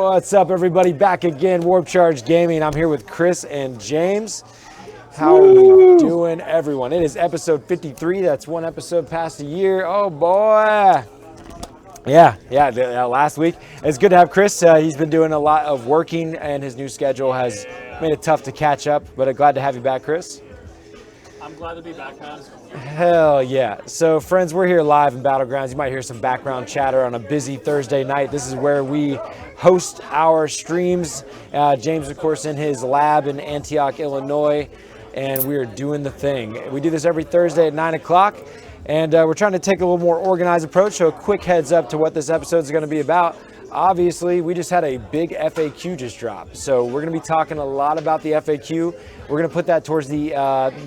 What's up, everybody? Back again, Warp Charge Gaming. I'm here with Chris and James. How are we doing, everyone? It is episode 53. That's one episode past a year. Oh, boy. Yeah, last week. It's good to have Chris. He's been doing a lot of working, and his new schedule has made it tough to catch up, but I'm glad to have you back, Chris. I'm glad to be back, man. Hell yeah. So, friends, we're here live in Battlegrounds. You might hear some background chatter on a busy Thursday night. This is where we host our streams. James, of course, in his lab in Antioch, Illinois, and we are doing the thing. We do this every Thursday at 9 o'clock, and we're trying to take a little more organized approach, so a quick heads up to what this episode is going to be about. Obviously, we just had a big FAQ just drop, so we're going to be talking a lot about the FAQ. We're going to put that towards the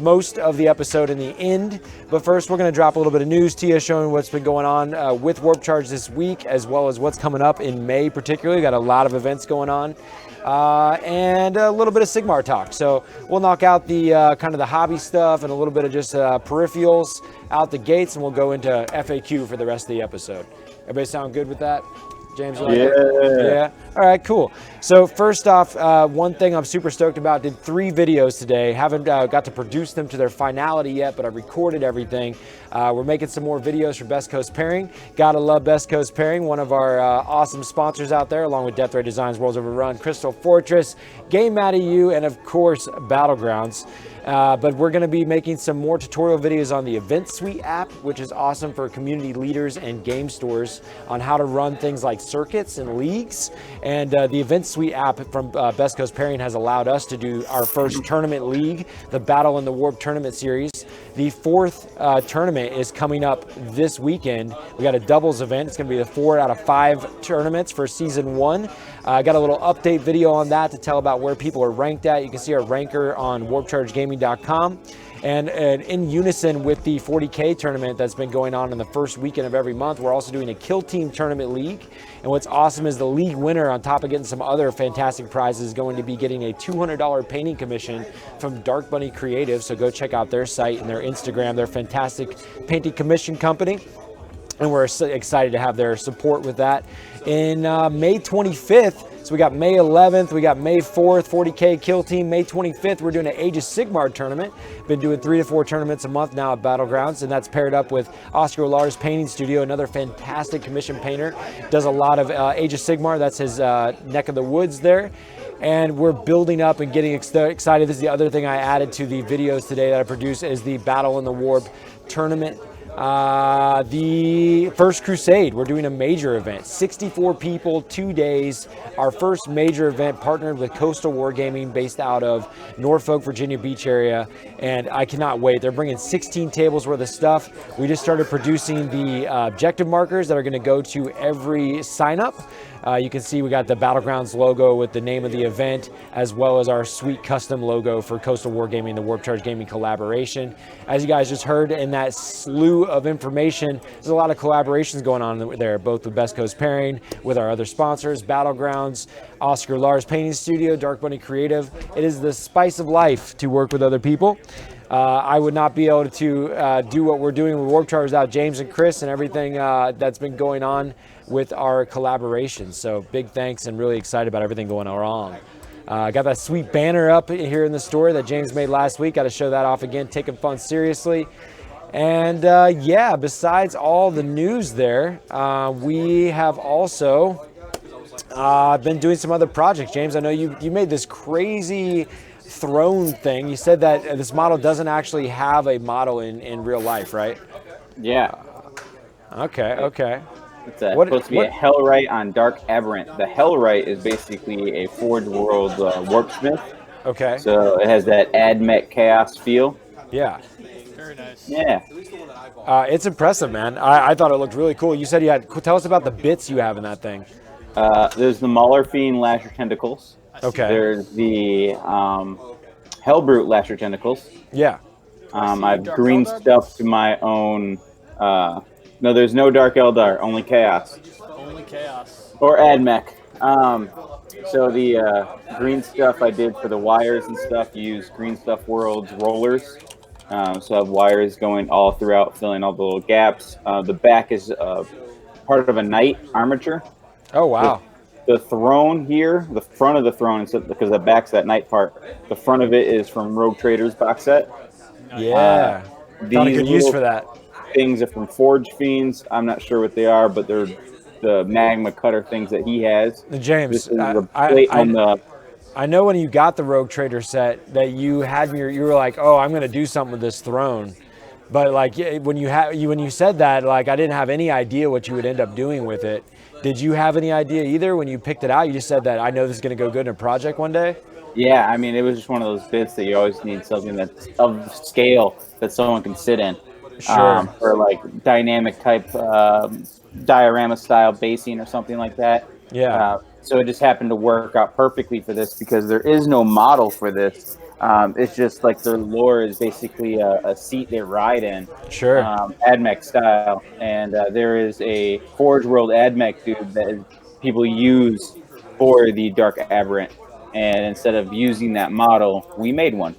most of the episode in the end, but first we're going to drop a little bit of news to you, showing what's been going on with Warp Charge this week, as well as what's coming up in May particularly. Got a lot of events going on, and a little bit of Sigmar talk. So we'll knock out the kind of the hobby stuff and a little bit of just peripherals out the gates, and we'll go into FAQ for the rest of the episode. Everybody sound good with that? James, you like it? Yeah. All right, cool. So first off, one thing I'm super stoked about, did 3 videos today. Haven't got to produce them to their finality yet, but I recorded everything. We're making some more videos for Best Coast Pairing. Gotta love Best Coast Pairing, one of our awesome sponsors out there, along with Death Ray Designs, Worlds Overrun, Crystal Fortress, Game Mad EU, and of course, Battlegrounds. But we're going to be making some more tutorial videos on the Event Suite app, which is awesome for community leaders and game stores on how to run things like circuits and leagues. And the Event Suite app from Best Coast Pairing has allowed us to do our first tournament league, the Battle in the Warp Tournament Series. The 4th tournament is coming up this weekend. We got a doubles event. It's going to be the 4 out of 5 tournaments for season 1. I got a little update video on that to tell about where people are ranked at. You can see our ranker on warpchargegaming.com. And in unison with the 40K tournament that's been going on in the first weekend of every month, we're also doing a Kill Team Tournament League. And what's awesome is the league winner, on top of getting some other fantastic prizes, is going to be getting a $200 painting commission from Dark Bunny Creative. So go check out their site and their Instagram. They're a fantastic painting commission company, and we're excited to have their support with that. In May 25th, so we got May 11th, we got May 4th, 40K Kill Team. May 25th, we're doing an Age of Sigmar tournament. Been doing 3 to 4 tournaments a month now at Battlegrounds, and that's paired up with Oscar Lars Painting Studio, another fantastic commission painter. Does a lot of Age of Sigmar, that's his neck of the woods there. And we're building up and getting excited. This is the other thing I added to the videos today that I produced, is the Battle in the Warp tournament. The First Crusade, we're doing a major event, 64 people, 2 days. Our first major event, partnered with Coastal Wargaming, based out of Norfolk, Virginia Beach area, and I cannot wait. They're bringing 16 tables worth of stuff. We just started producing the objective markers that are going to go to every sign up. You can see we got the Battlegrounds logo with the name of the event, as well as our sweet custom logo for Coastal Wargaming, the Warp Charge Gaming collaboration. As you guys just heard in that slew of information, there's a lot of collaborations going on there, both with Best Coast Pairing, with our other sponsors, Battlegrounds, Oscar Lars Painting Studio, Dark Bunny Creative. It is the spice of life to work with other people. I would not be able to do what we're doing with Warp Charge without James and Chris and everything that's been going on with our collaborations. So big thanks, and really excited about everything going on. Got that sweet banner up here in the store that James made last week. Got to show that off again, taking fun seriously. And yeah, besides all the news there, we have also been doing some other projects. James, I know you made this crazy throne thing. You said that this model doesn't actually have a model in real life, right? Yeah. Okay. It's supposed to be a Hellrite on Dark Aberrant. The Hellrite is basically a Forge World Warpsmith. Okay. So it has that AdMech Chaos feel. Yeah. Very nice. Yeah. It's impressive, man. I thought it looked really cool. You said you had, tell us about the bits you have in that thing. There's the Mauler Fiend Lasher Tentacles. Okay. There's the Hellbrute Lasher Tentacles. Yeah. I've green stuffed my own... no, there's no Dark Eldar, only Chaos. Only Chaos. Or AdMech. So the green stuff I did for the wires and stuff, use Green Stuff World's rollers. So I have wires going all throughout, filling all the little gaps. The back is part of a knight armature. Oh, wow. the throne here, the front of the throne, because the back's that night part. The front of it is from Rogue Trader's box set. Yeah. Found a These good use little for that. things are from Forge Fiends. I'm not sure what they are, but they're the magma cutter things that he has. James, This is the plate on the. I know when you got the Rogue Trader set that you were like, oh, I'm going to do something with this throne. But like when you said that, like I didn't have any idea what you would end up doing with it. Did you have any idea either when you picked it out? You just said that I know this is going to go good in a project one day. Yeah, I mean, it was just one of those bits that you always need something that's of scale that someone can sit in. Sure. For like dynamic type diorama style basing or something like that. Yeah. So it just happened to work out perfectly for this because there is no model for this. It's just like the lore is basically a seat they ride in. Sure. AdMech style. And there is a Forge World AdMech dude that people use for the Dark Aberrant. And instead of using that model, we made one.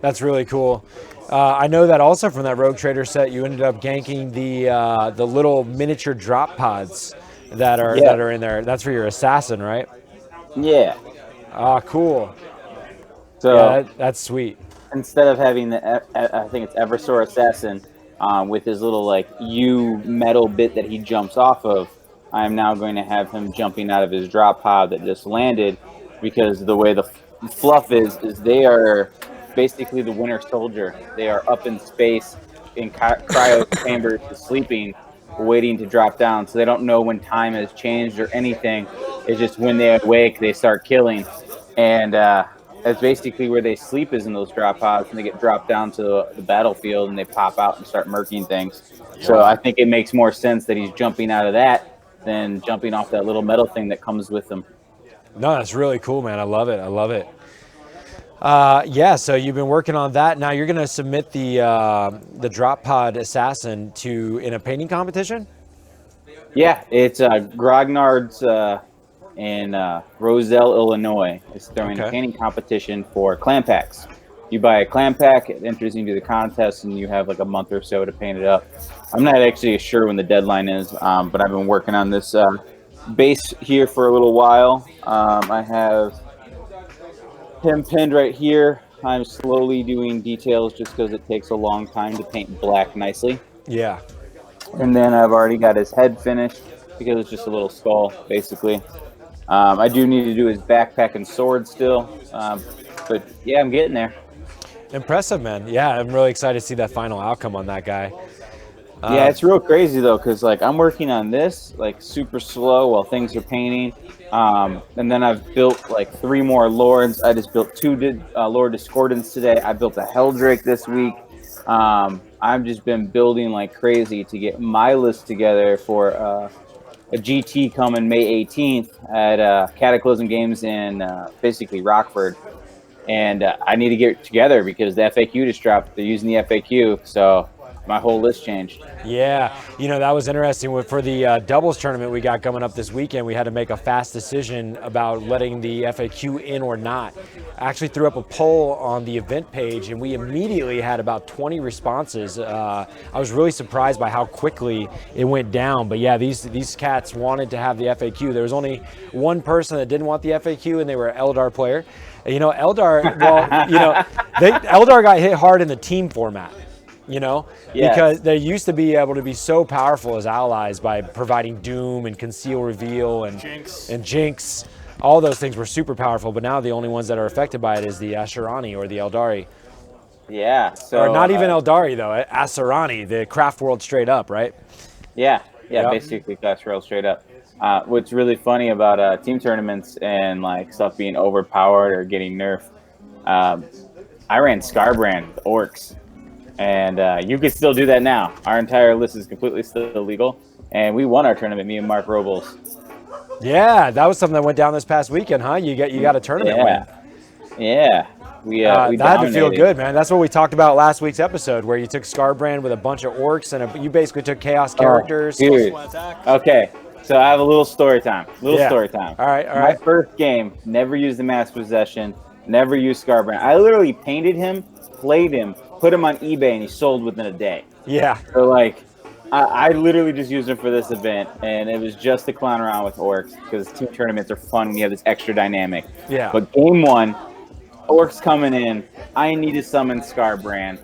That's really cool. I know that also from that Rogue Trader set, you ended up ganking the little miniature drop pods that are in there. That's for your assassin, right? Yeah. Ah, cool. So yeah, that's sweet. Instead of having I think it's Eversor Assassin with his little like U metal bit that he jumps off of, I'm now going to have him jumping out of his drop pod that just landed, because the way the fluff is they are basically the Winter Soldier. They are up in space in cryo chambers, sleeping, waiting to drop down. So they don't know when time has changed or anything. It's just when they awake, they start killing. And that's basically where they sleep, is in those drop pods, and they get dropped down to the battlefield and they pop out and start murking things. So I think it makes more sense that he's jumping out of that than jumping off that little metal thing that comes with him. No, that's really cool, man. I love it. I love it. Yeah, so you've been working on that. Now you're going to submit the drop pod assassin in a painting competition? Yeah, it's Grognard's in Roselle, Illinois. It's throwing a painting competition for clam packs. You buy a clam pack, it enters into the contest, and you have like a month or so to paint it up. I'm not actually sure when the deadline is, but I've been working on this base here for a little while. I have him pinned right here. I'm slowly doing details just because it takes a long time to paint black nicely. Yeah. And then I've already got his head finished because it's just a little skull, basically. I do need to do his backpack and sword still. But yeah, I'm getting there. Impressive, man. Yeah, I'm really excited to see that final outcome on that guy. Yeah, it's real crazy though, because like I'm working on this like super slow while things are painting, and then I've built like 3 more lords. I just built 2 Lord Discordants today. I built a Helldrake this week. I've just been building like crazy to get my list together for a GT coming May 18th at Cataclysm Games in basically Rockford. And I need to get together because the FAQ just dropped. They're using the FAQ, so my whole list changed. Yeah, you know, that was interesting. For the doubles tournament we got coming up this weekend, we had to make a fast decision about letting the FAQ in or not. I actually threw up a poll on the event page, and we immediately had about 20 responses. I was really surprised by how quickly it went down. But yeah, these cats wanted to have the FAQ. There was only one person that didn't want the FAQ, and they were an Eldar player. You know, Eldar, well, you know, Eldar got hit hard in the team format. You know, because they used to be able to be so powerful as allies by providing doom and conceal reveal and jinx. All those things were super powerful, but now the only ones that are affected by it is the Asherani or the Eldari. Yeah. So or not even Eldari though, Asherani, the craft world straight up, right? Yeah, basically craft world straight up. What's really funny about team tournaments and like stuff being overpowered or getting nerfed, I ran Scarbrand with orcs. And you can still do that now. Our entire list is completely still legal. And we won our tournament, me and Mark Robles. Yeah, that was something that went down this past weekend, huh? You got a tournament win. Yeah. We that had to feel good, man. That's what we talked about last week's episode, where you took Scarbrand with a bunch of orcs, and you basically took chaos characters. Dude. Okay, so I have a little story time. Story time. All right. My first game, never used the mass possession, never used Scarbrand. I literally painted him, played him, put him on eBay, and he sold within a day. Yeah. So like, I literally just used him for this event, and it was just to clown around with orcs because team tournaments are fun when you have this extra dynamic. Yeah. But game one, orcs coming in, I need to summon Scarbrand.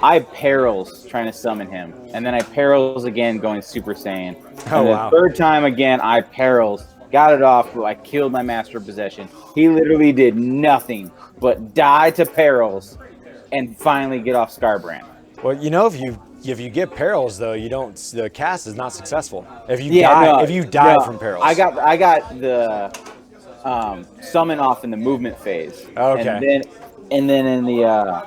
I perils trying to summon him, and then I perils again going Super Saiyan. Oh, And the wow. third time again, I perils, got it off, but I killed my Master of Possession. He literally did nothing but die to perils and finally get off Scarbrand. Well, you know, if you get perils though, you don't. The cast is not successful. If you die from perils. I got the summon off in the movement phase. Okay. And then in the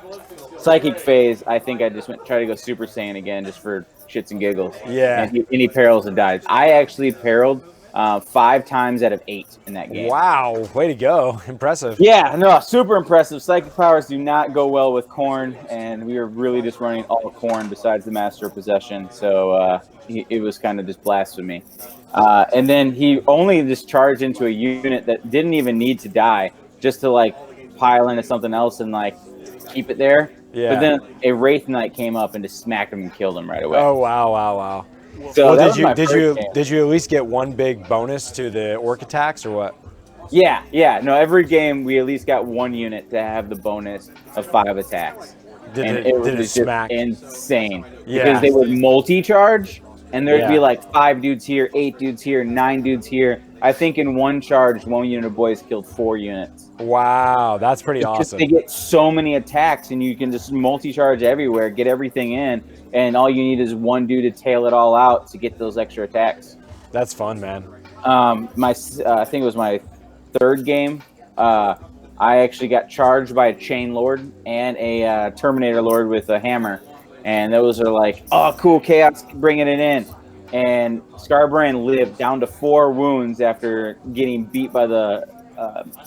psychic phase, I think I just try to go Super Saiyan again just for shits and giggles. Yeah. And he perils and dies. I actually perilled 5 times out of 8 in that game. Wow, way to go. Impressive. Yeah, no, super impressive. Psychic powers do not go well with Khorne, and we were really just running all Khorne besides the Master of Possession, so it was kind of just blasphemy. And then he only just charged into a unit that didn't even need to die, just to like pile into something else and like keep it there. Yeah. But then a Wraith Knight came up and just smacked him and killed him right away. Oh wow. So Well, that did was you my did first you game. did you at least get one big bonus to the orc attacks or what? Yeah. No, every game we at least got one unit to have the bonus of 5 attacks. Did it just smack? insane. Yeah. Because they would multi-charge, and there'd be Yeah. like 5 dudes here, 8 dudes here, 9 dudes here. I think in one charge, one unit of boys killed 4 units. Wow, that's pretty Because awesome. they get so many attacks, and you can just multi-charge everywhere, get everything in, and all you need is one dude to tail it all out to get those extra attacks. That's fun, man. I think it was my 3rd game. I actually got charged by a Chain Lord and a Terminator Lord with a hammer, and those are like, oh, cool, chaos, bringing it in. And Scarbrand lived down to 4 wounds after getting beat by the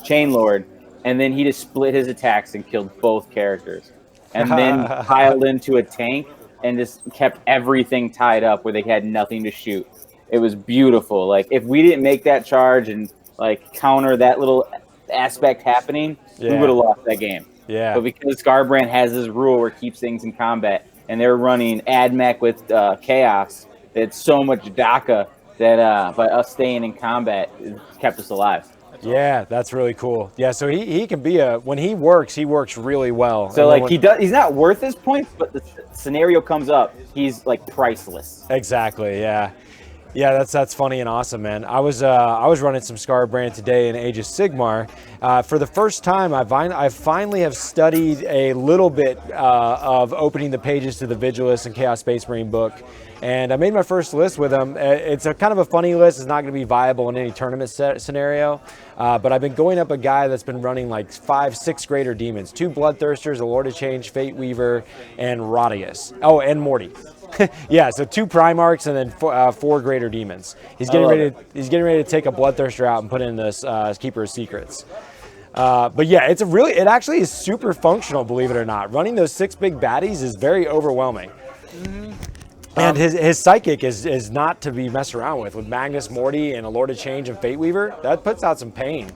Chain Lord, and then he just split his attacks and killed both characters, and then piled into a tank and just kept everything tied up where they had nothing to shoot. It was beautiful. Like, if we didn't make that charge and like counter that little aspect happening, we would have lost that game. Yeah. But because Scarbrand has this rule where it keeps things in combat, and they're running AdMech with Chaos, it's so much DACA that by us staying in combat, it kept us alive. Yeah, that's really cool. Yeah, so he can be when he works really well. So And like when- he's not worth his points, but the scenario comes up, he's like priceless. Exactly. Yeah. Yeah, that's funny and awesome, man. I was running some Scarbrand today in Age of Sigmar. For the first time, I finally have studied a little bit of opening the pages to the Vigilus and Chaos Space Marine book, and I made my first list with them. It's a kind of a funny list. It's not going to be viable in any tournament scenario, but I've been going up a guy that's been running like 5, 6 greater demons, 2 Bloodthirsters, a Lord of Change, Fate Weaver, and Rodius. Oh, and Morty. Yeah, so 2 Primarchs and then 4 greater demons. He's getting ready to take a Bloodthirster out and put in this Keeper of Secrets. But yeah, it actually is super functional, believe it or not. Running those 6 big baddies is very overwhelming. And his psychic is not to be messed around with Magnus, Morty, and a Lord of Change and Fate Weaver. That puts out some pain.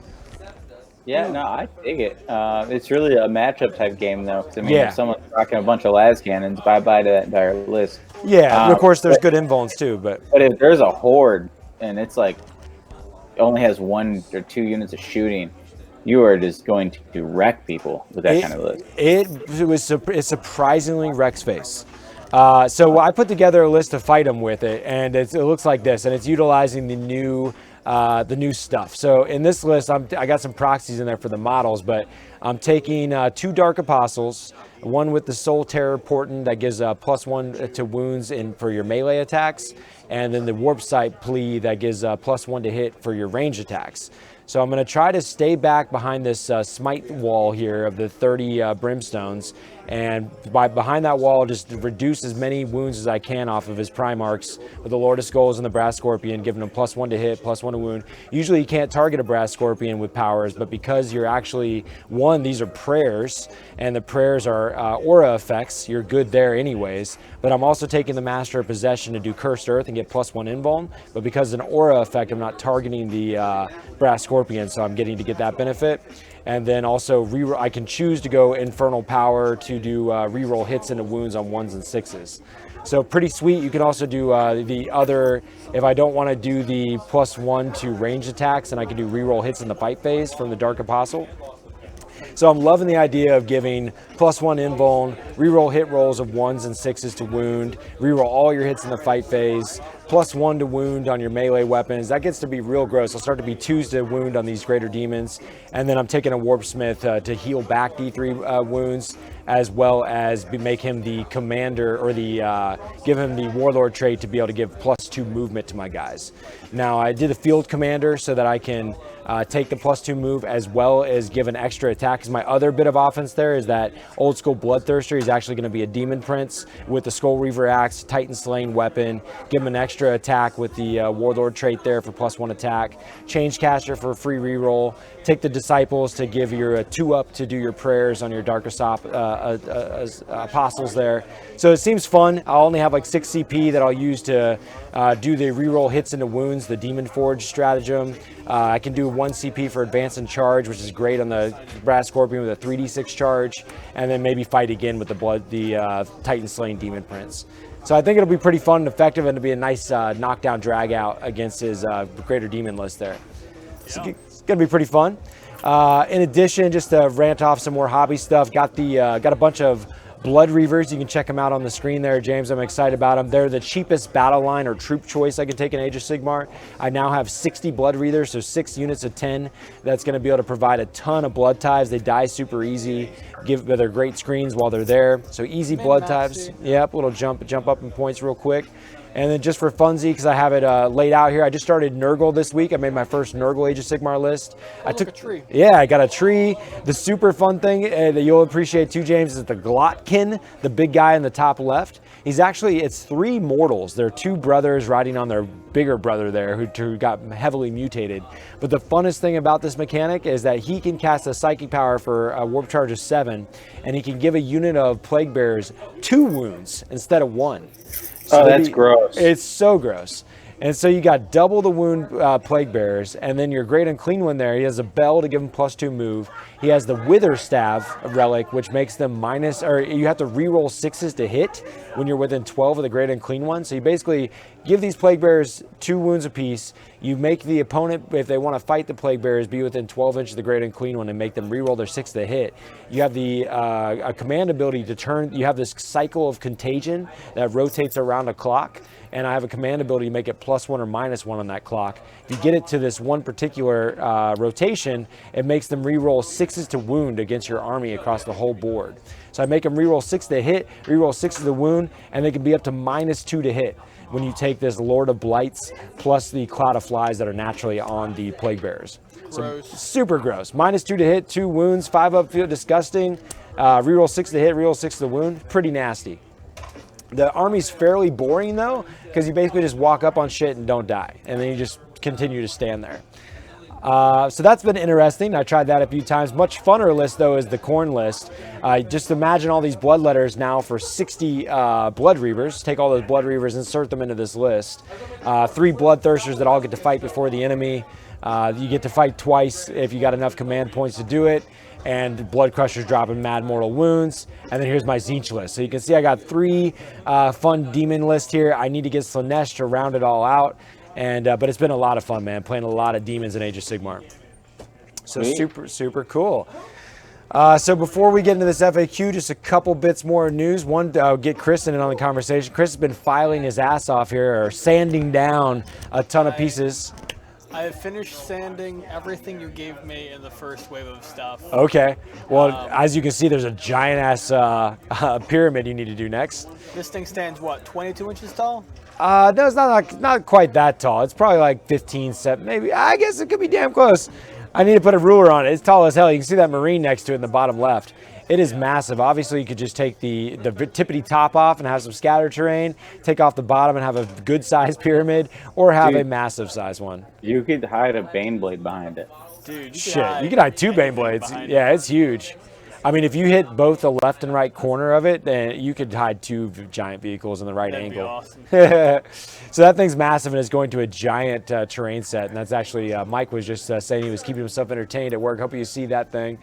Yeah, no, I dig it. It's really a matchup type game, though. 'Cause, I mean, Yeah. if someone's rocking a bunch of las cannons, bye-bye to that entire list. Yeah, and of course there's good invuls too, but But if there's a horde and it's like it only has 1 or 2 units of shooting, you are just going to wreck people with that kind of list. It's surprisingly Rex face. So I put together a list to fight him with it, and it looks like this, and it's utilizing the new stuff. So in this list, I got some proxies in there for the models, but I'm taking 2 Dark Apostles, 1 with the Soul Terror Portent that gives +1 to wounds for your melee attacks, and then the Warp Sight Plea that gives +1 to hit for your range attacks. So I'm going to try to stay back behind this smite wall here of the 30 brimstones, and behind that wall just reduce as many wounds as I can off of his Primarchs with the Lord of Skulls and the Brass Scorpion, giving him +1 to hit, +1 to wound. Usually you can't target a Brass Scorpion with powers, but because you're actually, these are prayers, and the prayers are aura effects, you're good there anyways. But I'm also taking the Master of Possession to do Cursed Earth and get +1 invuln, but because of an aura effect, I'm not targeting the Brass Scorpion, so I'm getting to get that benefit. And then also I can choose to go Infernal Power to do reroll hits into wounds on 1s and 6s. So pretty sweet. You can also do the other, if I don't want to do the +1 to range attacks, and I can do reroll hits in the fight phase from the Dark Apostle. So I'm loving the idea of giving +1 invuln, reroll hit rolls of 1s and 6s to wound, reroll all your hits in the fight phase, +1 to wound on your melee weapons. That gets to be real gross. I'll start to be 2s to wound on these greater demons, and then I'm taking a Warpsmith to heal back D3 wounds, as well as make him the commander, or give him the warlord trait to be able to give +2 movement to my guys. Now I did a field commander so that I can take the +2 move as well as give an extra attack. Because my other bit of offense there is that old school Bloodthirster. He's actually going to be a Demon Prince with the Skull Reaver Axe, Titan Slaying Weapon. Give him an extra attack with the Warlord trait there for +1 attack. Changecaster for a free reroll. Take the Disciples to give your 2-up to do your prayers on your Dark Apostles there. So it seems fun. I'll only have like 6 CP that I'll use to do the reroll hits into wounds, the Demon Forge stratagem. I can do 1 CP for advance and charge, which is great on the Brass Scorpion with a 3d6 charge, and then maybe fight again with the Titan Slaying Demon Prince. So I think it'll be pretty fun and effective, and it'll be a nice knockdown drag out against his greater demon list there. So it's gonna be pretty fun. In addition, just to rant off some more hobby stuff, got a bunch of Blood Reavers. You can check them out on the screen there, James. I'm excited about them. They're the cheapest battle line or troop choice I can take in Age of Sigmar. I now have 60 Blood Reavers, so 6 units of 10. That's going to be able to provide a ton of blood tithes. They die super easy. They're great screens while they're there. So easy blood tithes. Yep, little jump up in points real quick. And then just for funsies, because I have it laid out here, I just started Nurgle this week. I made my first Nurgle Age of Sigmar list. I took a tree. Yeah, I got a tree. The super fun thing that you'll appreciate too, James, is the Glotkin, the big guy in the top left. It's 3 mortals. They're 2 brothers riding on their bigger brother there who got heavily mutated. But the funnest thing about this mechanic is that he can cast a psychic power for a warp charge of 7, and he can give a unit of Plague Bearers 2 wounds instead of 1. So that's gross. It's so gross. And so you got double the wound Plague Bearers, and then your Great Unclean One there, he has a bell to give him +2 move. He has the Wither Staff relic, which makes them you have to reroll 6s to hit when you're within 12 of the Great Unclean One. So you basically give these Plague Bearers 2 wounds apiece. You make the opponent, if they want to fight the Plague Bearers, be within 12 inches of the Great Unclean One and make them reroll their 6 to hit. You have the a command ability to turn. You have this cycle of contagion that rotates around a clock. And I have a command ability to make it +1 or -1 on that clock. If you get it to this one particular rotation, it makes them reroll 6s to wound against your army across the whole board. So I make them reroll 6 to hit, reroll 6 to the wound, and they can be up to -2 to hit when you take this Lord of Blights plus the Cloud of Flies that are naturally on the Plague Bearers. So super gross. -2 to hit, 2 wounds, 5 up, feel disgusting. Reroll 6 to hit, reroll 6 to the wound, pretty nasty. The army's fairly boring though, because you basically just walk up on shit and don't die, and then you just continue to stand there. So that's been interesting. I tried that a few times. Much funner list though is the Khorne list. Just imagine all these blood letters now for 60 Blood Reavers. Take all those Blood Reavers, insert them into this list. 3 Bloodthirsters that all get to fight before the enemy. You get to fight twice if you got enough command points to do it. And Blood Crushers dropping mad mortal wounds. And then here's my Tzeentch list. So you can see I got 3 fun demon lists here. I need to get Slaanesh to round it all out. And but it's been a lot of fun, man, playing a lot of demons in Age of Sigmar. So super cool. So before we get into this FAQ, just a couple bits more news. One, get Chris in on the conversation. Chris has been filing his ass off here, or sanding down a ton of pieces. I have finished sanding everything you gave me in the first wave of stuff. Okay. Well, as you can see, there's a giant-ass pyramid you need to do next. This thing stands, what, 22 inches tall? No, it's not quite that tall. It's probably like 15, 7, maybe. I guess it could be damn close. I need to put a ruler on it. It's tall as hell. You can see that marine next to it in the bottom left. It is massive. Obviously, you could just take the tippity top off and have some scatter terrain, take off the bottom and have a good sized pyramid, or have a massive size one. You could hide a Baneblade behind it. Dude, you could hide 2 Baneblades. Yeah, it's huge. I mean, if you hit both the left and right corner of it, then you could hide 2 giant vehicles in the right That'd angle. be awesome. So that thing's massive, and it's going to a giant terrain set. And that's actually, Mike was just saying he was keeping himself entertained at work. Hope you see that thing.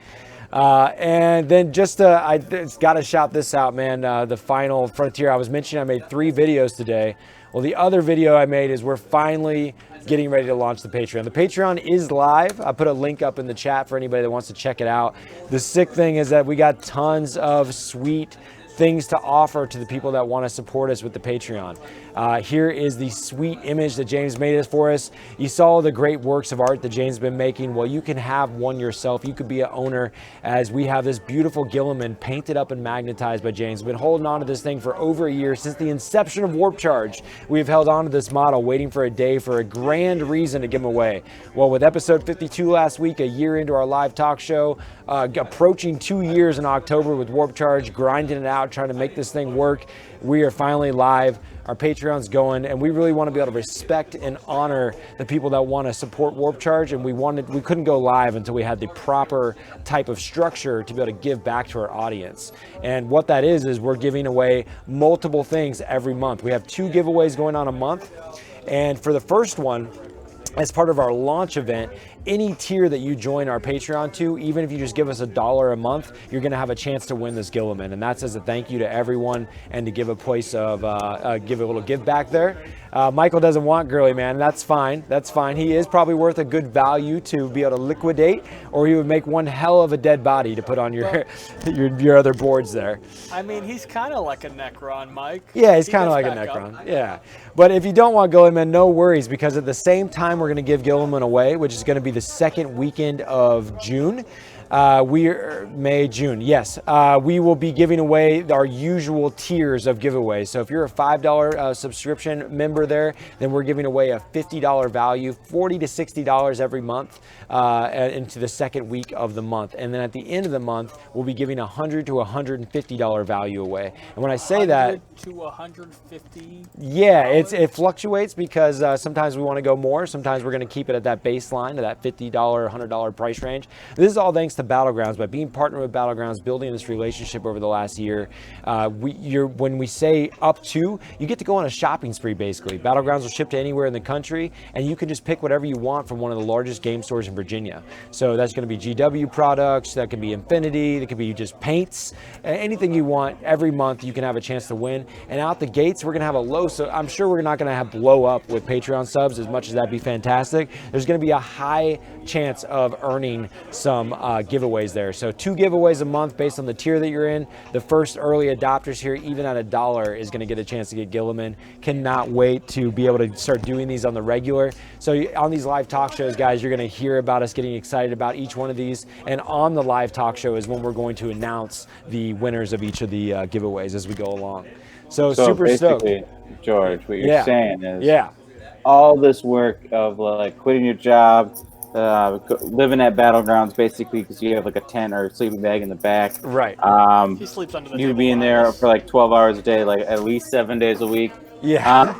And then just, I got to shout this out, man. The Final Frontier, I was mentioning I made 3 videos today. Well, the other video I made is we're finally getting ready to launch the Patreon. The Patreon is live. I put a link up in the chat for anybody that wants to check it out. The sick thing is that we got tons of sweet things to offer to the people that want to support us with the Patreon. Here is the sweet image that James made us for us. You saw the great works of art that James has been making. Well, you can have one yourself. You could be an owner, as we have this beautiful Gilliman painted up and magnetized by James. We've been holding on to this thing for over a year. Since the inception of Warp Charge, we've held on to this model, waiting for a day for a grand reason to give them away. Well, with episode 52 last week, a year into our live talk show, approaching 2 years in October with Warp Charge, grinding it out, trying to make this thing work, we are finally live. Our Patreon's going, and we really want to be able to respect and honor the people that want to support Warp Charge, and we couldn't go live until we had the proper type of structure to be able to give back to our audience. And what that is we're giving away multiple things every month. We have 2 giveaways going on a month, and for the first one, as part of our launch event, any tier that you join our Patreon to, even if you just give us $1 a month, you're going to have a chance to win this Gilliman. And that's as a thank you to everyone, and to give a place of, give a little give back there. Michael doesn't want Girly Man. That's fine. That's fine. He is probably worth a good value to be able to liquidate, or he would make one hell of a dead body to put on your your other boards there. I mean, he's kind of like a Necron, Mike. Yeah, he's kind of like a Necron. Yeah. But if you don't want Gilliman, no worries, because at the same time we're going to give Gilliman away, which is going to be the second weekend of June. June, yes. We will be giving away our usual tiers of giveaways. So if you're a $5 subscription member there, then we're giving away a $50 value, $40 to $60 every month into the second week of the month. And then at the end of the month, we'll be giving $100 to $150 value away. And when I say that, to $150. yeah, it fluctuates, because sometimes we want to go more. Sometimes we're going to keep it at that baseline, to that $50, $100 price range. This is all thanks to Battlegrounds. By being partnered with Battlegrounds, building this relationship over the last year, when we say up to, you get to go on a shopping spree, basically. Battlegrounds will ship to anywhere in the country, and you can just pick whatever you want from one of the largest game stores in Virginia. So that's going to be GW products, that can be Infinity, that could be just paints, anything you want. Every month you can have a chance to win. And out the gates, we're going to have a low, so I'm sure we're not going to have blow up with Patreon subs, as much as that'd be fantastic. There's going to be a high chance of earning some giveaways there. So 2 giveaways a month based on the tier that you're in. The first early adopters here, even at $1, is going to get a chance to get Gilliman. Cannot wait to be able to start doing these on the regular. So on these live talk shows, guys, you're going to hear about us getting excited about each one of these. And on the live talk show is when we're going to announce the winners of each of the giveaways as we go along. So super stoked. George, what you're saying is, all this work of like quitting your job, living at Battlegrounds, basically, because you have like a tent or a sleeping bag in the back. Right. He sleeps under the you table being there for like 12 hours a day, like at least 7 days a week. Yeah.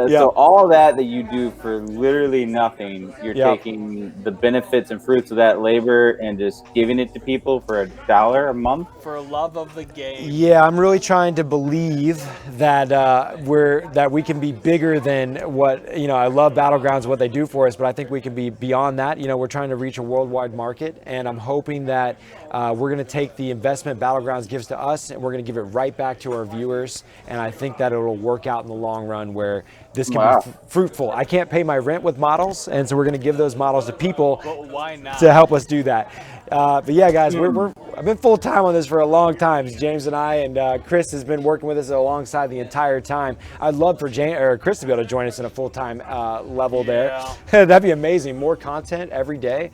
So all that you do for literally nothing, you're taking the benefits and fruits of that labor and just giving it to people for $1 a month. For love of the game. Yeah, I'm really trying to believe that we can be bigger than what, I love Battlegrounds, what they do for us, but I think we can be beyond that. We're trying to reach a worldwide market, and I'm hoping that we're going to take the investment Battlegrounds gives to us, and we're going to give it right back to our viewers. And I think that it'll work out in the long run, where this can be fruitful. I can't pay my rent with models, and so we're going to give those models to people to help us do that. But yeah, guys, I've been full time on this for a long time. James and I, and Chris has been working with us alongside the entire time. I'd love for Chris to be able to join us in a full time level there. That'd be amazing. More content every day.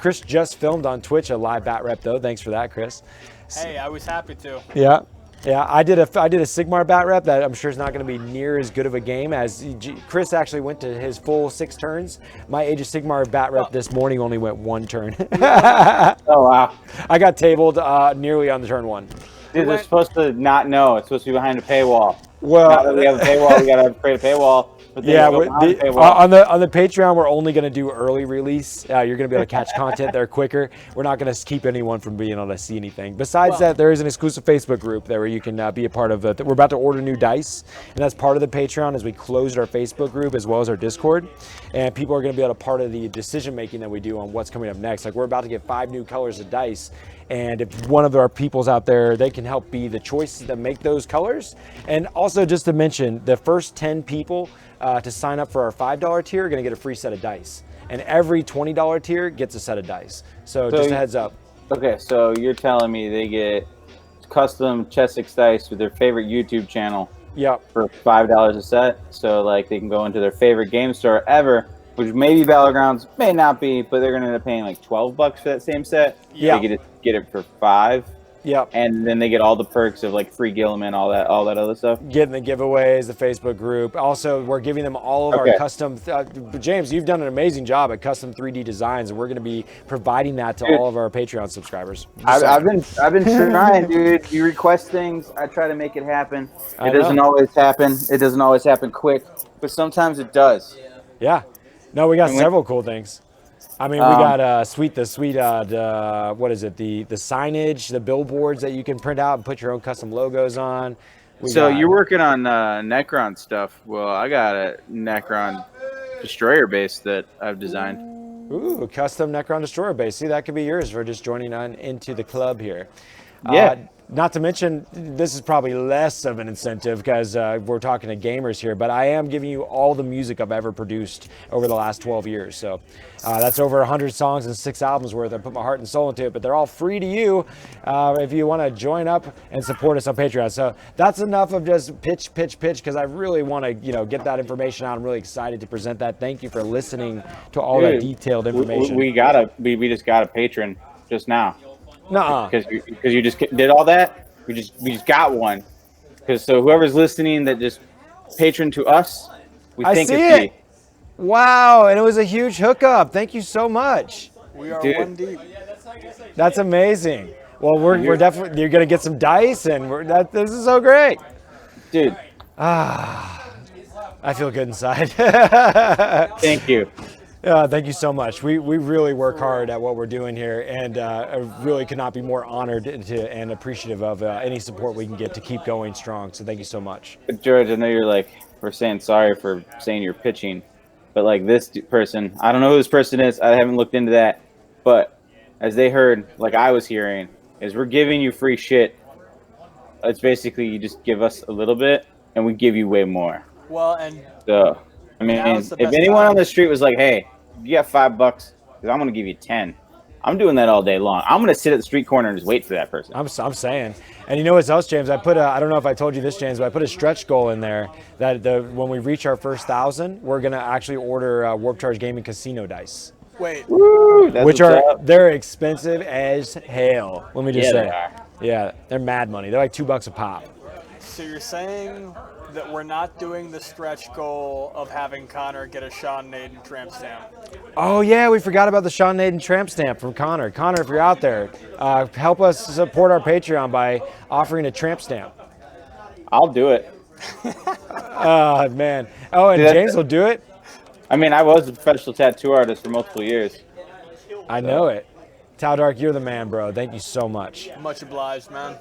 Chris just filmed on Twitch a live bat rep though. Thanks for that, Chris. Hey, I was happy to. Yeah. Yeah, I did a Sigmar bat rep that I'm sure is not going to be near as good of a game as Chris actually went to his full 6 turns. My Age of Sigmar bat rep this morning only went 1 turn. Oh, wow. I got tabled nearly on the turn 1. Dude, they're supposed to not know. It's supposed to be behind a paywall. Well, now that we have a paywall, we gotta create a paywall. But yeah, on the Patreon, we're only going to do early release. You're going to be able to catch content there quicker. We're not going to keep anyone from being able to see anything. Besides that, there is an exclusive Facebook group there where you can be a part of. We're about to order new dice, and that's part of the Patreon. As we closed our Facebook group as well as our Discord, and people are going to be able to part of the decision making that we do on what's coming up next. Like we're about to get 5 new colors of dice. And if one of our people's out there, they can help be the choices that make those colors. And also just to mention, the first 10 people to sign up for our $5 tier are going to get a free set of dice. And every $20 tier gets a set of dice. So just a heads up. Okay, so you're telling me they get custom Chessex dice with their favorite YouTube channel for $5 a set. So like they can go into their favorite game store ever, which maybe Battlegrounds, may not be, but they're going to end up paying like $12 for that same set. Yeah. They get it for $5. Yep. And then they get all the perks of like free Gilliman, all that other stuff. Getting the giveaways, the Facebook group. Also, we're giving them all of our custom. James, you've done an amazing job at custom 3D designs, and we're going to be providing that to all of our Patreon subscribers. I've been trying, dude. You request things, I try to make it happen. It doesn't always happen. It doesn't always happen quick, but sometimes it does. Yeah. No, we got several cool things. I mean, we got what is it? The signage, the billboards that you can print out and put your own custom logos on. You're working on Necron stuff. Well, I got a Necron destroyer base that I've designed. Ooh, custom Necron destroyer base. See, that could be yours for just joining on into the club here. Yeah. Not to mention, this is probably less of an incentive because we're talking to gamers here, but I am giving you all the music I've ever produced over the last 12 years. So that's over 100 songs and 6 albums worth. I put my heart and soul into it, but they're all free to you if you want to join up and support us on Patreon. So that's enough of just pitch, because I really want to get that information out. I'm really excited to present that. Thank you for listening to all that detailed information. We just got a patron just now. Nuh-uh. Because you just did all that. We just got one. So whoever's listening that just patron to us, we think it's me. Wow, and it was a huge hookup. Thank you so much. We are one deep. That's amazing. Well, we're definitely you're gonna get some dice, and this is so great, dude. I feel good inside. Thank you. Thank you so much. We really work hard at what we're doing here, and I really could not be more honored and appreciative of any support we can get to keep going strong. So thank you so much. But George, I know we're saying sorry for saying you're pitching, but like this person, I don't know who this person is. I haven't looked into that, but as they heard, like I was hearing, is we're giving you free shit. It's basically you just give us a little bit, and we give you way more. Well, and so I mean, if anyone on the street was like, "Hey, you got $5, because I'm going to give you 10. I'm doing that all day long. I'm going to sit at the street corner and just wait for that person. I'm saying. And you know what else, James? I don't know if I told you this, James, but I put a stretch goal in there that when we reach our first 1,000, we're going to actually order Warp Charge Gaming Casino dice. Wait. Woo, they're expensive as hell. Let me just say. They are. Yeah, they're mad money. They're like $2 a pop. So you're saying that we're not doing the stretch goal of having Connor get a Sean Naden tramp stamp? Oh yeah, we forgot about the Sean Naden tramp stamp from Connor. Connor, if you're out there, help us support our Patreon by offering a tramp stamp. I'll do it. Oh man. Oh, and James will do it? I mean, I was a professional tattoo artist for multiple years. I know it. Tau Dark, you're the man, bro. Thank you so much. Much obliged, man.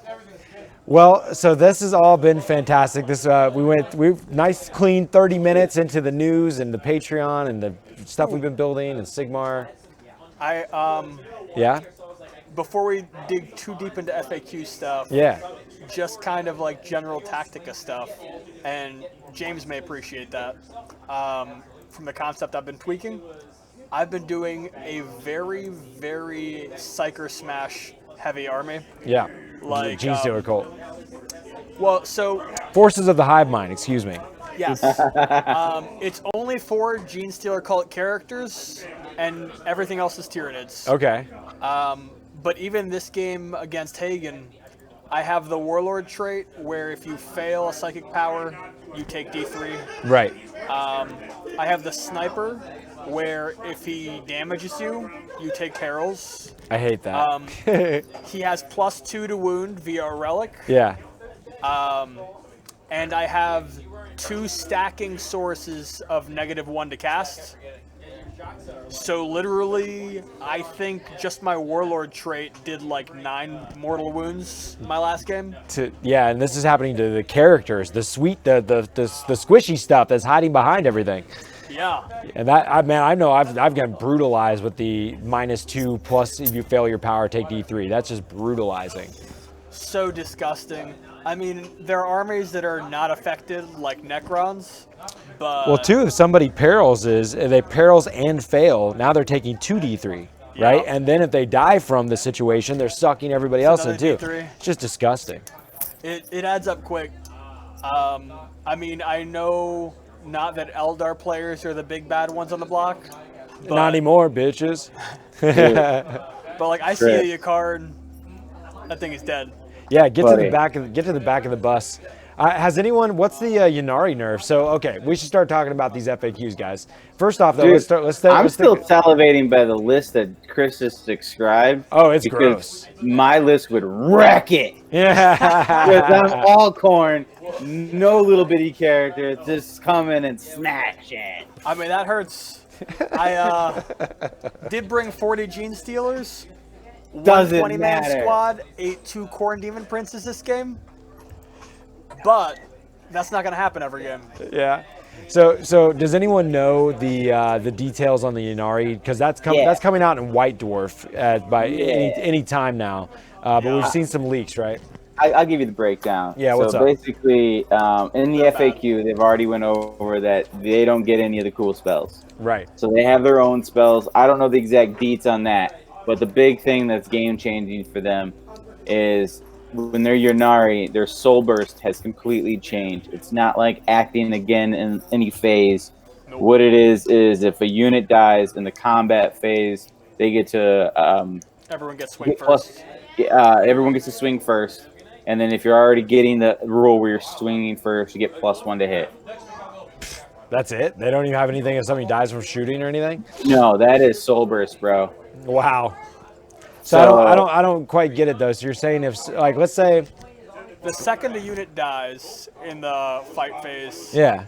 Well, so this has all been fantastic. We've nice, clean 30 minutes into the news and the Patreon and the stuff we've been building and Sigmar. Yeah. Before we dig too deep into FAQ stuff. Yeah. Just kind of like general Tactica stuff, and James may appreciate that. From the concept I've been tweaking, I've been doing a very, very Psyker Smash heavy army. Yeah. Like Gene Stealer Cult. Well, so Forces of the Hive Mind, excuse me. Yes. It's only 4 Gene Stealer Cult characters, and everything else is Tyranids. Okay. But even this game against Hagen, I have the Warlord trait where if you fail a psychic power, you take D3. Right. I have the Sniper where if he damages you, you take perils. I hate that. He has +2 to wound via a relic. Yeah. and I have 2 stacking sources of -1 to cast. So literally, I think just my Warlord trait did like 9 mortal wounds my last game. Yeah, and this is happening to the characters, the squishy stuff that's hiding behind everything. Yeah. And that, I know I've gotten brutalized with the -2 plus if you fail your power, take D3. That's just brutalizing. So disgusting. I mean, there are armies that are not affected, like Necrons, but... Well, too, if somebody they perils and fail, now they're taking 2d3, right? Yeah. And then if they die from the situation, they're sucking everybody else in too. D3. It's just disgusting. It adds up quick. I mean, I know not that Eldar players are the big bad ones on the block. But, Not anymore, bitches. But like, I see a card, that thing is dead. Yeah, get to the back of the bus. Has anyone? What's the Ynnari nerf? So okay, we should start talking about these FAQs, guys. First off, though, Dude, I'm still salivating by the list that Chris just described. Oh, it's gross. My list would wreck it. Yeah. Because I'm all corn, no little bitty characters, just come in and smash it. I mean, that hurts. I did bring 40 Gene Stealers. Doesn't 20-man matter. squad, 8 2 Khorne Demon Princes this game. But that's not going to happen every game. Yeah. So does anyone know the details on the Ynnari? Because that's coming out in White Dwarf by any time now. But we've seen some leaks, right? I'll give you the breakdown. Yeah, what's up? So basically, in the FAQ, they've already went over that they don't get any of the cool spells. Right. So they have their own spells. I don't know the exact deets on that, but the big thing that's game-changing for them is when they're Ynnari, their Soul Burst has completely changed. It's not like acting again in any phase. Nope. What it is if a unit dies in the combat phase, they get to... Everyone gets swing first. Everyone gets to swing first. And then if you're already getting the rule where you're swinging first, you get +1 to hit. That's it? They don't even have anything if somebody dies from shooting or anything? No, that is Soul Burst, bro. Wow. So I don't quite get it though. So you're saying if, like, let's say the second a unit dies in the fight phase. Yeah.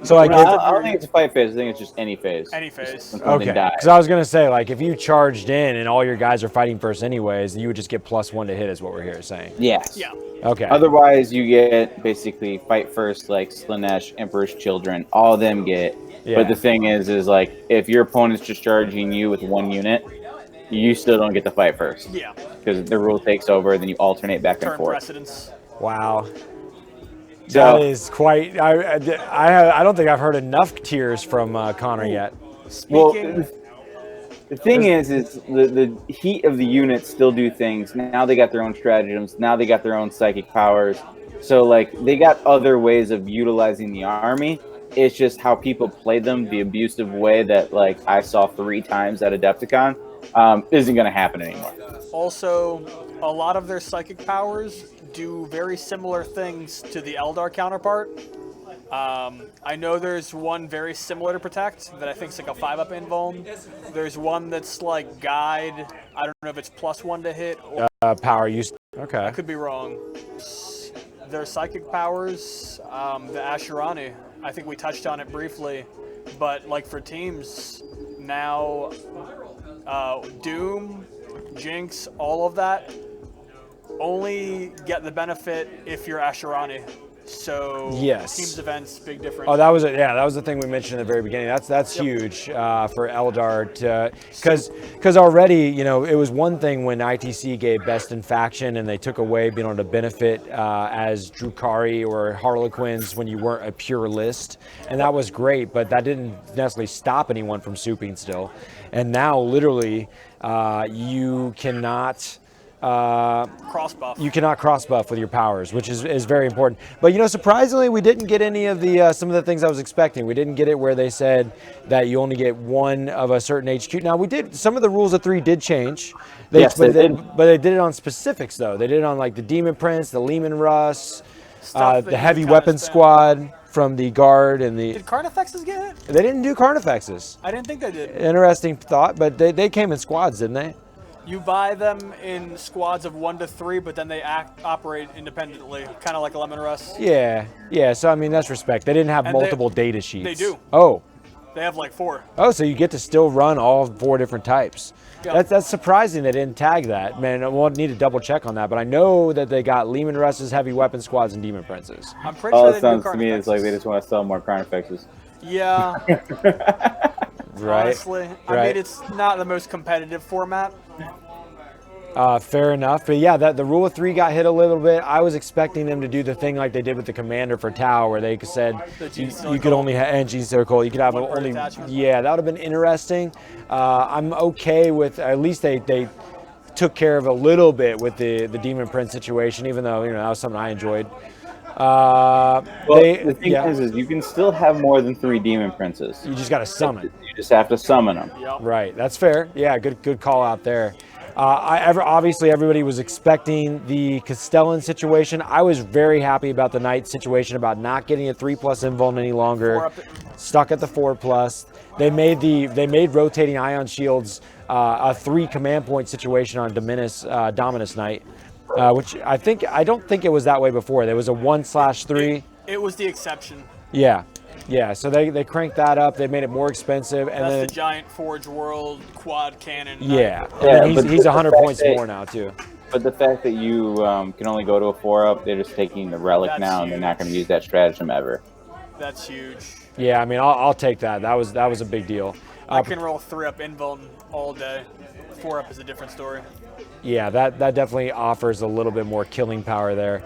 So like, I don't think it's a fight phase. I think it's just any phase. Any phase. Okay. Because I was gonna say, like, if you charged in and all your guys are fighting first anyways, you would just get +1 to hit, is what we're here saying. Yes. Yeah. Okay. Otherwise, you get basically fight first, like Slanesh, Emperor's Children. All of them get. Yeah. But the thing is like, if your opponent's just charging you with 1 unit, you still don't get to fight first. Yeah. Because the rule takes over, then you alternate back and Turn forth. precedence. Wow. So, that is quite. I don't think I've heard enough tears from Connor yet. Speaking. The thing is the heat of the units still do things. Now they got their own stratagems. Now they got their own psychic powers. So, like, they got other ways of utilizing the army. It's just how people play them, the abusive way that, like, I saw 3 times at Adepticon, isn't going to happen anymore. Also, a lot of their psychic powers do very similar things to the Eldar counterpart. I know there's one very similar to Protect that I think is like a 5-up invuln. There's one that's like Guide. I don't know if it's +1 to hit or Power use. Okay. I could be wrong. Their psychic powers, the Ashurani, I think we touched on it briefly, but like for teams, now Doom, Jinx, all of that only get the benefit if you're Ashurani. So yes. Teams events, big difference. Oh, that was it. Yeah, that was the thing we mentioned at the very beginning. That's huge for Eldar because already, you know, it was one thing when ITC gave Best in Faction and they took away being able to benefit as Drukhari or Harlequins when you weren't a pure list, and that was great, but that didn't necessarily stop anyone from souping still. And now, literally, you cannot. Cross buff. You cannot cross buff with your powers, which is very important. But, you know, surprisingly, we didn't get any of the some of the things I was expecting. We didn't get it where they said that you only get 1 of a certain HQ. Now, we did, some of the rules of 3 did change. Yes, they did. But they did it on specifics, though. They did it on, like, the Demon Prince, the Leman Russ, the Heavy Weapon Squad from the Guard, and the... Did Carnifexes get it? They didn't do Carnifexes. I didn't think they did. Interesting thought, but they came in squads, didn't they? You buy them in squads of 1 to 3, but then they operate independently, kind of like Lemon Russ. Yeah, yeah. So I mean, that's respect. They didn't have And multiple data sheets. They do. Oh, They have like 4. oh. So you get to still run all 4 different types. Yep. That's surprising they didn't tag that. Man, we'll need to double check on that. But I know that they got Lehman Russ's, heavy weapon squads, and demon princes. I'm pretty All sure it they do sounds to Carnifexes. me is like they just want to sell more Carnifexes. Yeah. Right. Honestly, I Right. mean, it's not the most competitive format. Fair enough. But yeah, the rule of 3 got hit a little bit. I was expecting them to do the thing like they did with the commander for Tau, where they said you could only have engine circle. You could have One per only. attachment. Yeah, that would have been interesting. I'm okay with at least they took care of a little bit with the demon prince situation, even though that was something I enjoyed. Well, the thing yeah, is you can still have more than 3 demon princes. you just got to summon. You just have to summon them. Yep. Right, that's fair. Yeah, good call out there. Obviously, everybody was expecting the Castellan situation. I was very happy about the Knight situation, about not getting a 3+ invuln any longer. 4 up. Stuck at the 4+. They made rotating ion shields a 3 command point situation on Dominus Knight, which I don't think it was that way before. There was a 1/3. It was the exception. Yeah. So they cranked that up. They made it more expensive, and That's then the giant Forge World quad cannon. yeah, Yeah, and then but he's the 100 fact points that- more now too. But the fact that you can only go to a 4-up, they're just taking the relic That's now, and they're not huge. going to use that stratagem ever. That's huge. Yeah, I mean, I'll take that. That was a big deal. I can roll 3-up invuln all day. 4-up is a different story. Yeah, that definitely offers a little bit more killing power there.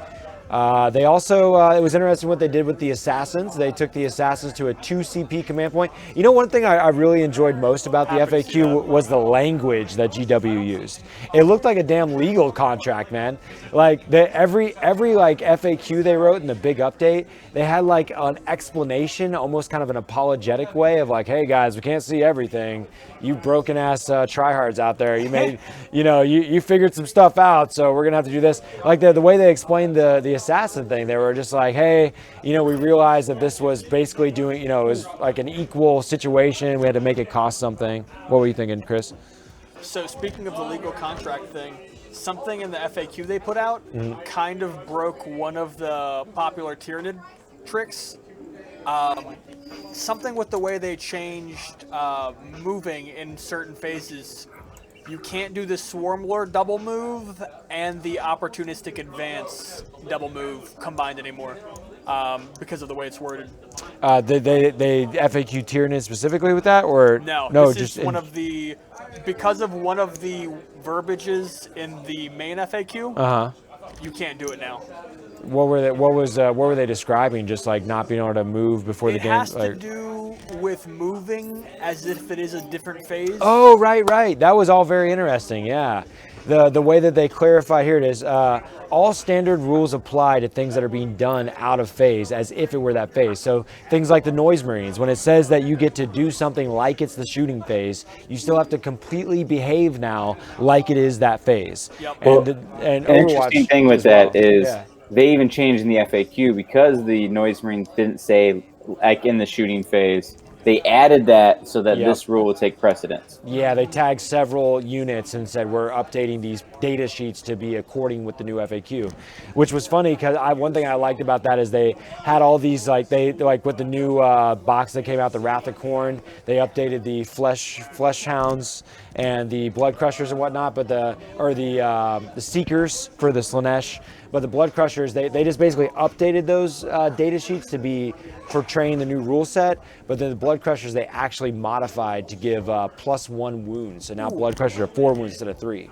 They also, it was interesting what they did with the Assassins. They took the Assassins to a 2 CP command point. One thing I really enjoyed most about the Happy to see FAQ that. was the language that GW used. It looked like a damn legal contract, man. Like every like FAQ they wrote in the big update, they had like an explanation, almost kind of an apologetic way of like, hey guys, we can't see everything. You broken ass tryhards out there. You made, you figured some stuff out, so we're gonna have to do this. Like the way they explained the assassin thing, they were just like, hey, we realized that this was basically doing, it was like an equal situation. We had to make it cost something. What were you thinking, Chris? So speaking of the legal contract thing, something in the FAQ they put out kind of broke one of the popular Tyranid tricks. Something with the way they changed moving in certain phases. You can't do the Swarm Lord double move and the opportunistic advance double move combined anymore because of the way it's worded. They FAQ Tyranid specifically with that, or No, this just is because of one of the verbiages in the main FAQ. You can't do it now. What were they describing? Just like not being able to move before the It game. has to do with moving as if it is a different phase. Oh, right. That was all very interesting. Yeah, the way that they clarify here it is. All standard rules apply to things that are being done out of phase, as if it were that phase. So things like the Noise Marines, when it says that you get to do something like it's the shooting phase, you still have to completely behave now like it is that phase. Yep. And An Overwatch interesting thing with as well. that is Yeah. they even changed in the FAQ because the Noise Marines didn't say like in the shooting phase. They added that so that Yep. this rule will take precedence. Yeah, they tagged several units and said we're updating these data sheets to be according with the new FAQ, which was funny because one thing I liked about that is they had all these like with the new box that came out, the Wrath of Khorne, they updated the flesh hounds and the blood crushers and whatnot, but the seekers for the Slanesh. But the blood crushers, they just basically updated those data sheets to be portraying the new rule set. But then the blood crushers, they actually modified to give +1 wounds. So now blood crushers are 4 wounds instead of 3.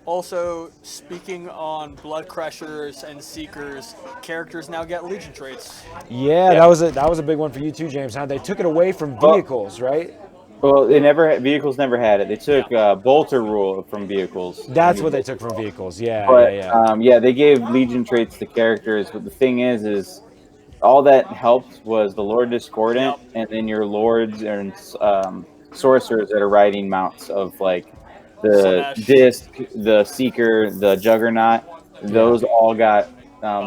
Also, speaking on blood crushers and seekers, characters now get legion traits. Yeah, that was a big one for you too, James. Huh? They took it away from vehicles, right? Well, vehicles never had it. They took bolter rule from vehicles. That's what they took from vehicles. Yeah, But yeah. they gave legion traits to characters. But the thing is all that helped was the Lord Discordant, and then your lords and sorcerers that are riding mounts of like the Slash. Disc, the Seeker, the Juggernaut. Those all got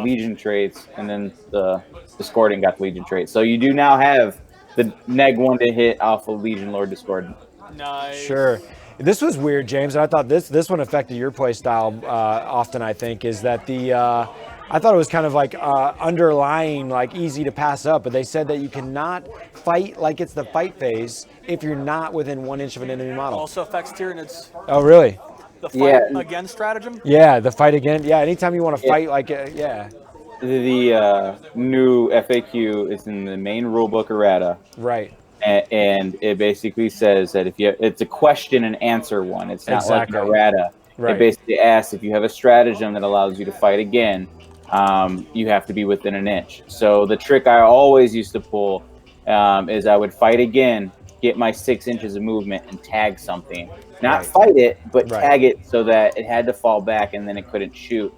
legion traits, and then the Discordant got the legion traits. So you do now have the neg 1 to hit alpha legion Lord Discordant. Nice. Sure. This was weird, James. And I thought this one affected your play style often. I think is that I thought it was kind of like underlying, like easy to pass up, but they said that you cannot fight like it's the fight phase if you're not within 1 inch of an enemy model. Also affects Tyranids. Oh, really? The fight again stratagem? Yeah, the fight again. Yeah, anytime you want to fight, like, yeah. The new FAQ is in the main rulebook errata. Right. And it basically says that it's a question and answer one. It's not like an errata. Right. It basically asks if you have a stratagem that allows you to fight again, you have to be within 1 inch. So the trick I always used to pull is I would fight again, get my 6 inches of movement, and tag something. Not fight it, but tag it so that it had to fall back and then it couldn't shoot.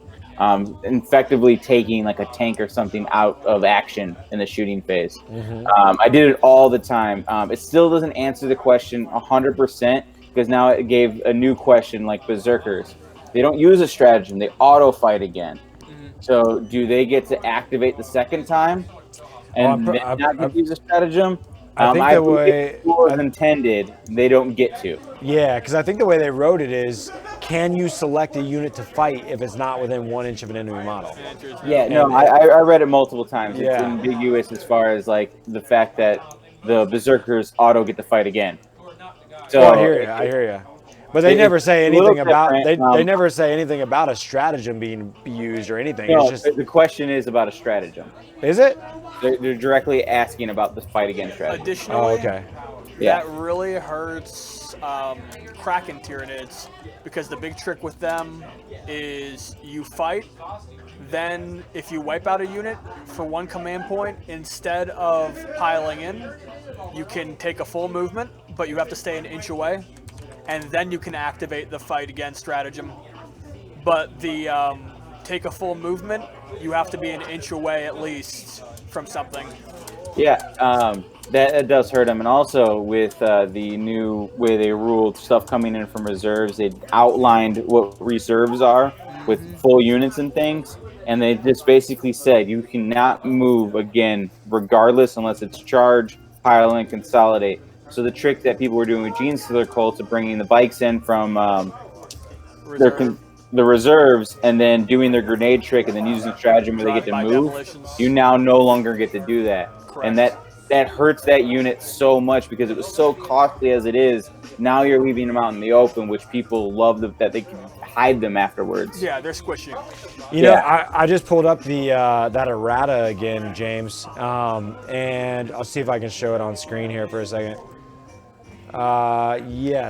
Effectively taking like a tank or something out of action in the shooting phase. I did it all the time. It still doesn't answer the question 100% because now it gave a new question like Berserkers. They don't use a stratagem, they auto fight again. So do they get to activate the second time and not use a stratagem? I think the way it was intended, they don't get to. Yeah, because I think the way they wrote it is, can you select a unit to fight if it's not within 1 inch of an enemy model? Yeah, no, I read it multiple times. It's ambiguous as far as like the fact that the Berserkers auto get to fight again. So I hear you. But they never say anything about they never say anything about a stratagem being used or anything. No, it's just the question is about a stratagem. Is it? They're directly asking about the fight again strategy. Additionally, okay. That really hurts Kraken Tyranids because the big trick with them is you fight, then if you wipe out a unit for 1 command point, instead of piling in, you can take a full movement, but you have to stay 1 inch away, and then you can activate the fight again stratagem. But the take a full movement, you have to be 1 inch away at least from something. Yeah, that does hurt them. And also with the new way they ruled stuff coming in from reserves, they outlined what reserves are with full units and things. And they just basically said you cannot move again regardless unless it's charge, pile, and consolidate. So the trick that people were doing with Gene Stealer Colts of bringing the bikes in from the reserves and then doing their grenade trick and then using the stratagem where they get to move, you now no longer get to do that. Correct. And that hurts that unit so much because it was so costly as it is. Now you're leaving them out in the open, which people love that they can hide them afterwards. Yeah, they're squishy. You know, I just pulled up the that errata again, James, and I'll see if I can show it on screen here for a second.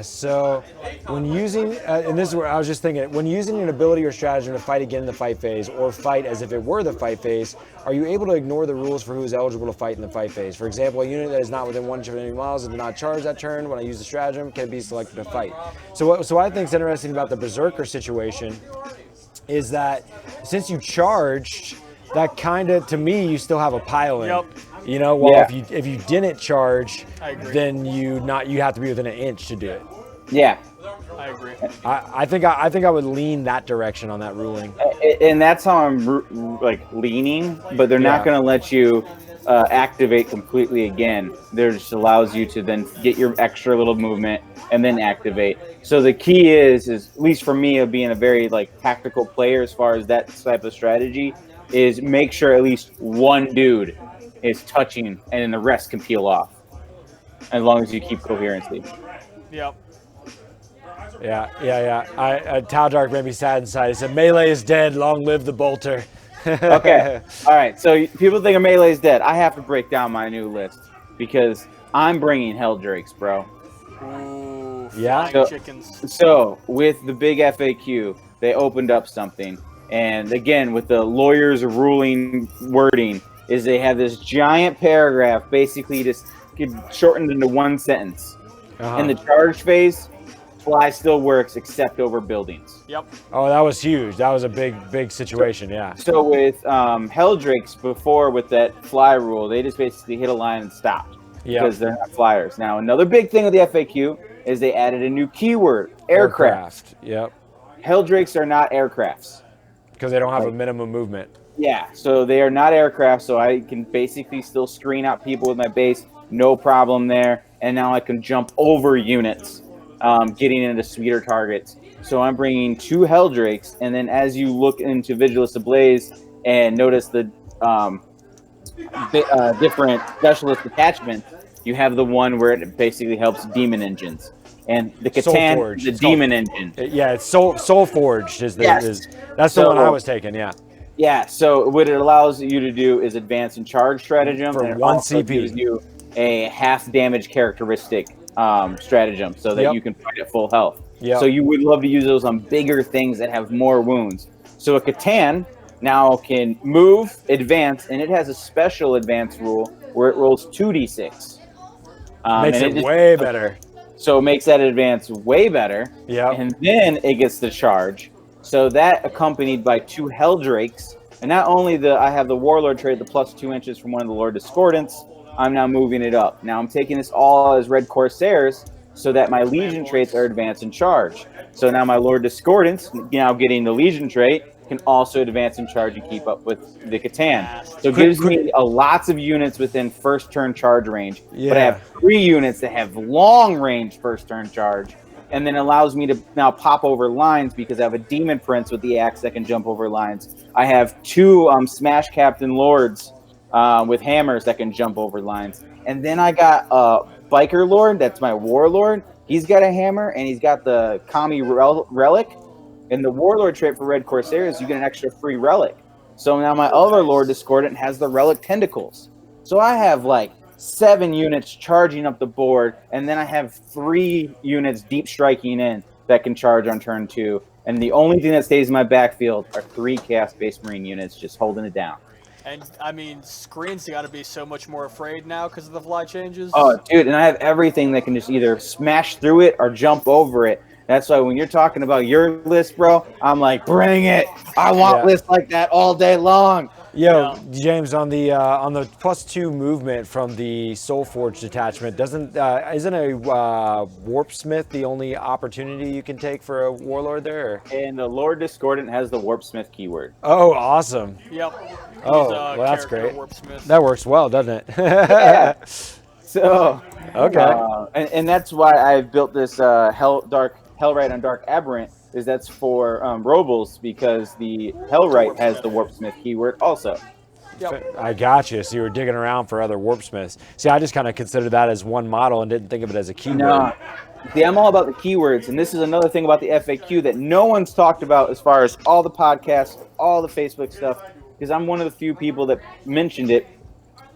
So when using, and this is where I was just thinking, when using an ability or stratagem to fight again in the fight phase or fight as if it were the fight phase, are you able to ignore the rules for who is eligible to fight in the fight phase? For example, a unit that is not within 1 inch of enemy models and did not charge that turn when I use the stratagem can be selected to fight. So what I think is interesting about the Berserker situation is that since you charged, that kind of, to me, you still have a pile in. Yep. You know, well, if you didn't charge, then you have to be within 1 inch to do it. Yeah, I agree. I think I would lean that direction on that ruling. And that's how I'm like leaning, but they're not going to let you activate completely again. There just allows you to then get your extra little movement and then activate. So the key is at least for me of being a very like tactical player as far as that type of strategy is make sure at least one dude is touching and then the rest can peel off as long as you keep coherency. Yep. Yeah. Tau Dark made me sad inside. He said, "Melee is dead. Long live the bolter." Okay. All right. So people think Melee is dead. I have to break down my new list because I'm bringing Helldrakes, bro. Ooh, yeah. Chickens. So with the big FAQ, they opened up something, and again with the lawyers' ruling wording, is they have this giant paragraph, basically just shortened into one sentence. In the charge phase, fly still works except over buildings. Yep. Oh, that was huge. That was a big situation, yeah. So with Helldrakes before with that fly rule, they just basically hit a line and stopped because they're not flyers. Now, another big thing with the FAQ is they added a new keyword, aircraft. Yep. Helldrakes are not aircrafts. Because they don't have a minimum movement. Yeah, so they are not aircraft, so I can basically still screen out people with my base, no problem there. And now I can jump over units getting into sweeter targets. So I'm bringing 2 Helldrakes, and then as you look into Vigilus Ablaze and notice the different specialist attachments, you have the one where it basically helps demon engines. And the Catan, the demon engine. Yeah, it's Soul Forged is the that's the one I was taking, yeah. Yeah, so what it allows you to do is advance and charge stratagem, for and it 1 also CP. gives you a half damage characteristic stratagem, so that you can fight at full health. So you would love to use those on bigger things that have more wounds. So a Catan now can move, advance, and it has a special advance rule where it rolls 2d6. Makes it way better. So it makes that advance way better. Yeah. And then it gets the charge. So that accompanied by 2 Helldrakes. And not only I have the Warlord trait, the plus 2 inches from one of the Lord Discordants, I'm now moving it up. Now I'm taking this all as Red Corsairs so that my Legion traits are advance and charge. So now my Lord Discordants, now getting the Legion trait, can also advance and charge and keep up with the Catan. So it gives me lots of units within first turn charge range. But I have 3 units that have long range first turn charge. And then allows me to now pop over lines because I have a Demon Prince with the axe that can jump over lines. I have 2 Smash Captain Lords with hammers that can jump over lines. And then I got a Biker Lord, that's my Warlord. He's got a hammer and he's got the Kami Relic. And the Warlord trait for Red Corsairs, you get an extra free relic. So now my other Lord Discordant has the Relic Tentacles. So I have like 7 units charging up the board, and then I have 3 units deep striking in that can charge on turn 2. And the only thing that stays in my backfield are 3 Chaos Space Marine units just holding it down. And, I mean, Screen's got to be so much more afraid now because of the fly changes. Oh, dude, and I have everything that can just either smash through it or jump over it. That's why when you're talking about your list, bro, I'm like, bring it. I want lists like that all day long. Yo, James, on the +2 movement from the Soul Forged attachment, isn't a Warp Smith the only opportunity you can take for a Warlord there? And the Lord Discordant has the Warp Smith keyword. Oh, awesome. Yep. Well, that's great. Warpsmith. That works well, doesn't it? Yeah. So, okay. And that's why I built this Hellrite on Dark Aberrant, is that's for Robles, because the Hellrite has the Warpsmith keyword also. Yep. I got you. So you were digging around for other Warpsmiths. See, I just kind of considered that as one model and didn't think of it as a keyword. No. See, I'm all about the keywords, and this is another thing about the FAQ that no one's talked about as far as all the podcasts, all the Facebook stuff, because I'm one of the few people that mentioned it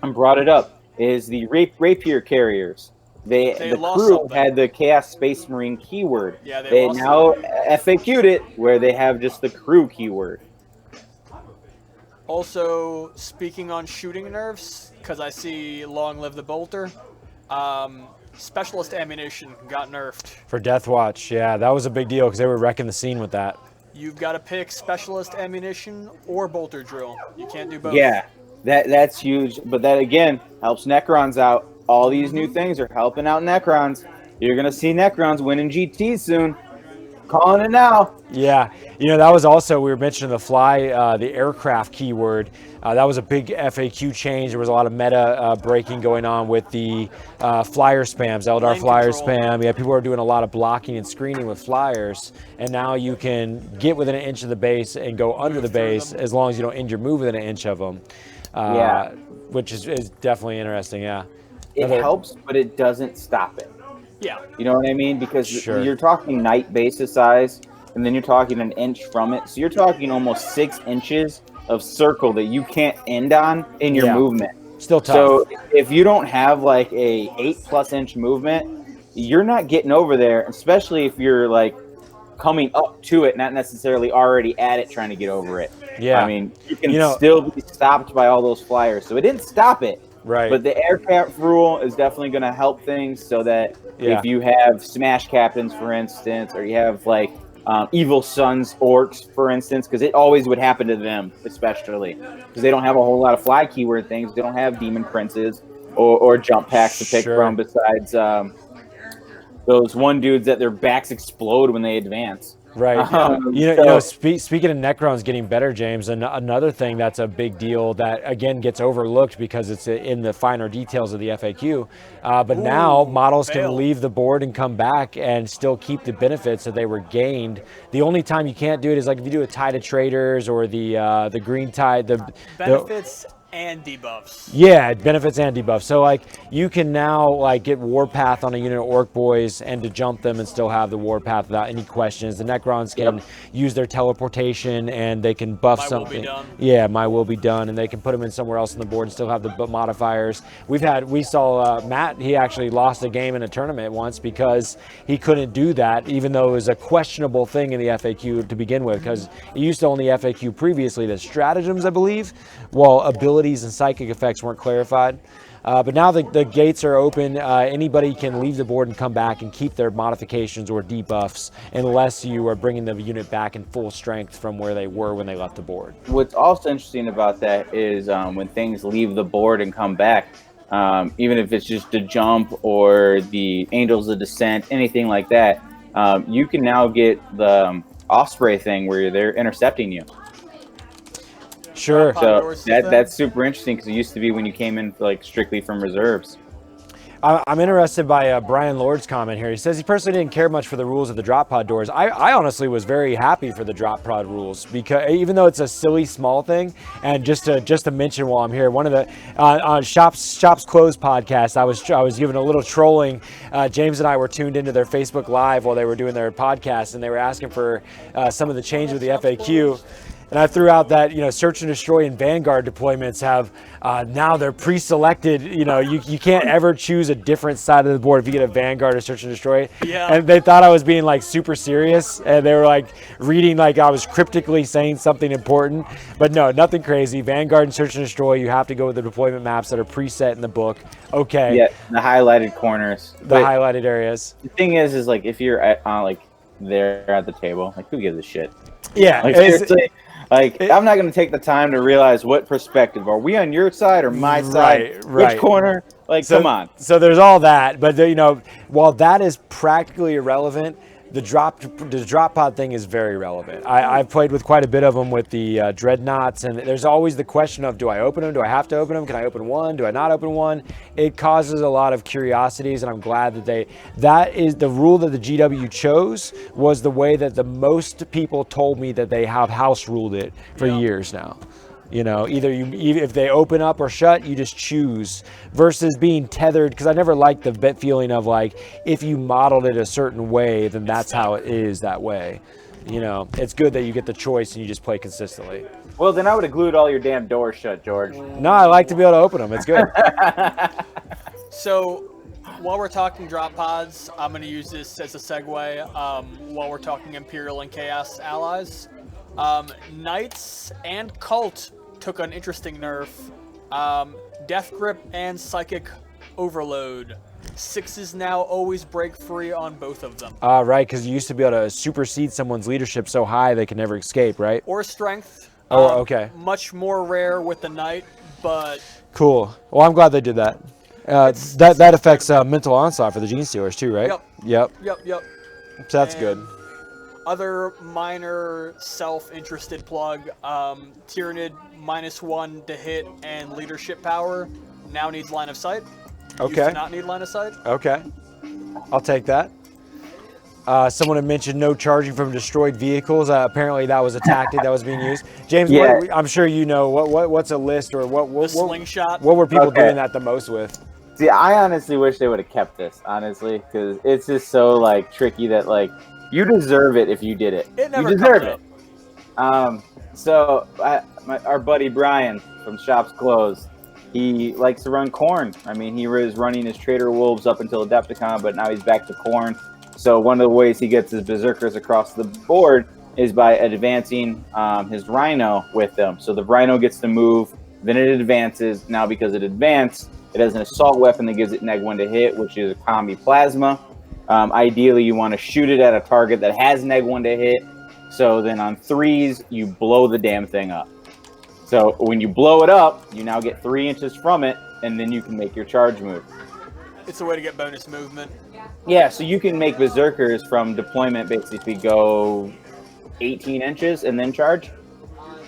and brought it up, is the rapier carriers. The crew had the Chaos Space Marine keyword. Yeah, they now FAQ'd it where they have just the crew keyword. Also, speaking on shooting nerfs, because I see Long Live the Bolter, Specialist Ammunition got nerfed. For Death Watch, yeah, that was a big deal because they were wrecking the scene with that. You've got to pick Specialist Ammunition or Bolter Drill. You can't do both. Yeah, that's huge. But that, again, helps Necrons out. All these new things are helping out Necrons. You're going to see Necrons winning GTs soon. Calling it now. Yeah, you know, that was also, we were mentioning the the aircraft keyword. That was a big FAQ change. There was a lot of meta breaking going on with the flyer spams, Eldar Lane flyer control. spam. Yeah, people are doing a lot of blocking and screening with flyers. And now you can get within an inch of the base and go under the base as long as you don't end your move within an inch of them. Which is definitely interesting, yeah. It helps, but it doesn't stop it. Yeah. You know what I mean? Because you're talking knight basis size, and then you're talking an inch from it. So you're talking almost 6 inches of circle that you can't end on in your movement. Still tough. So if you don't have like a 8+ inch movement, you're not getting over there, especially if you're like coming up to it, not necessarily already at it trying to get over it. Yeah. I mean, you can still be stopped by all those flyers. So it didn't stop it. Right. But the aircraft rule is definitely going to help things so that if you have Smash Captains, for instance, or you have like Evil Sons Orcs, for instance, because it always would happen to them, especially because they don't have a whole lot of fly keyword things. They don't have Demon Princes or jump packs to pick from besides those one dudes that their backs explode when they advance. Right. Speaking of Necrons getting better, James, and another thing that's a big deal that again gets overlooked because it's in the finer details of the FAQ. But now models can leave the board and come back and still keep the benefits that they were gained. The only time you can't do it is like if you do a Tide of Traders or the Green Tide. Benefits and debuffs. Yeah, benefits and debuffs. So like you can now like get Warpath on a unit of Orc Boys and to jump them and still have the Warpath without any questions. The Necrons can use their teleportation and they can buff something. My will be done. Yeah, my will be done, and they can put them in somewhere else on the board and still have the modifiers. We saw Matt. He actually lost a game in a tournament once because he couldn't do that, even though it was a questionable thing in the FAQ to begin with, because it used to only FAQ previously the stratagems, I believe, while abilities and psychic effects weren't clarified. But now the gates are open. Anybody can leave the board and come back and keep their modifications or debuffs unless you are bringing the unit back in full strength from where they were when they left the board. What's also interesting about that is when things leave the board and come back, even if it's just a jump or the Angels of Descent, anything like that, you can now get the Osprey thing where they're intercepting you. Sure. So that's super interesting because it used to be when you came in like strictly from reserves. I'm interested by Brian Lord's comment here. He says he personally didn't care much for the rules of the drop pod doors. I honestly was very happy for the drop pod rules because even though it's a silly small thing, and just to mention while I'm here, one of the on Shops Closed podcast, I was giving a little trolling. James and I were tuned into their Facebook Live while they were doing their podcast, and they were asking for some of the change with the FAQ. And I threw out that, Search and Destroy and Vanguard deployments have, now they're pre-selected, you can't ever choose a different side of the board if you get a Vanguard or Search and Destroy. Yeah. And they thought I was being like super serious, and they were like reading like I was cryptically saying something important. But no, nothing crazy. Vanguard and Search and Destroy, you have to go with the deployment maps that are preset in the book. Okay. Yeah, the highlighted corners. The highlighted areas. The thing is like if you're like there at the table, like who gives a shit? Yeah. Like seriously. Like, I'm not going to take the time to realize what perspective. Are we on your side or my side? Right. Which corner? Like, come on. So there's all that. But, while that is practically irrelevant, the drop pod thing is very relevant. I've played with quite a bit of them with the dreadnoughts, and there's always the question of, do I open them? Do I have to open them? Can I open one? Do I not open one? It causes a lot of curiosities, and I'm glad that that is the rule that the GW chose, was the way that the most people told me that they have house ruled it for years now. Either if they open up or shut, you just choose, versus being tethered. Because I never liked the feeling of like, if you modeled it a certain way, then that's how it is that way. It's good that you get the choice and you just play consistently. Well, then I would have glued all your damn doors shut, George. No, I like to be able to open them. It's good. So, while we're talking drop pods, I'm going to use this as a segue. While we're talking Imperial and Chaos allies, Knights and Cult took an interesting nerf. Death Grip and Psychic Overload. 6s now always break free on both of them. Right, because you used to be able to supersede someone's leadership so high they could never escape, right? Or Strength. Oh, okay. Much more rare with the Knight, but... Cool. Well, I'm glad they did that. That affects mental onslaught for the Gene Stealers too, right? Yep. So that's good. Other minor self-interested plug, Tyranid -1 to hit and leadership power now needs line of sight. Okay. Used to not need line of sight. Okay. I'll take that. Someone had mentioned no charging from destroyed vehicles. Apparently that was a tactic that was being used. James, I'm sure you know what's a list or what slingshot. What were people doing that the most with? See, I honestly wish they would have kept this, honestly, because it's just so like tricky that like you deserve it if you did it. It never you deserve comes it. up. So our buddy Brian from Shops Closed, he likes to run Khorne. I mean, he was running his Trader Wolves up until Adepticon, but now he's back to Khorne. So one of the ways he gets his Berserkers across the board is by advancing his Rhino with them. So the Rhino gets to move, then it advances. Now because it advanced, it has an assault weapon that gives it -1 to hit, which is a Combi Plasma. Ideally, you want to shoot it at a target that has -1 to hit. So then on 3s, you blow the damn thing up. So when you blow it up, you now get 3 inches from it, and then you can make your charge move. It's a way to get bonus movement. Yeah, so you can make Berserkers from deployment basically go 18 inches and then charge.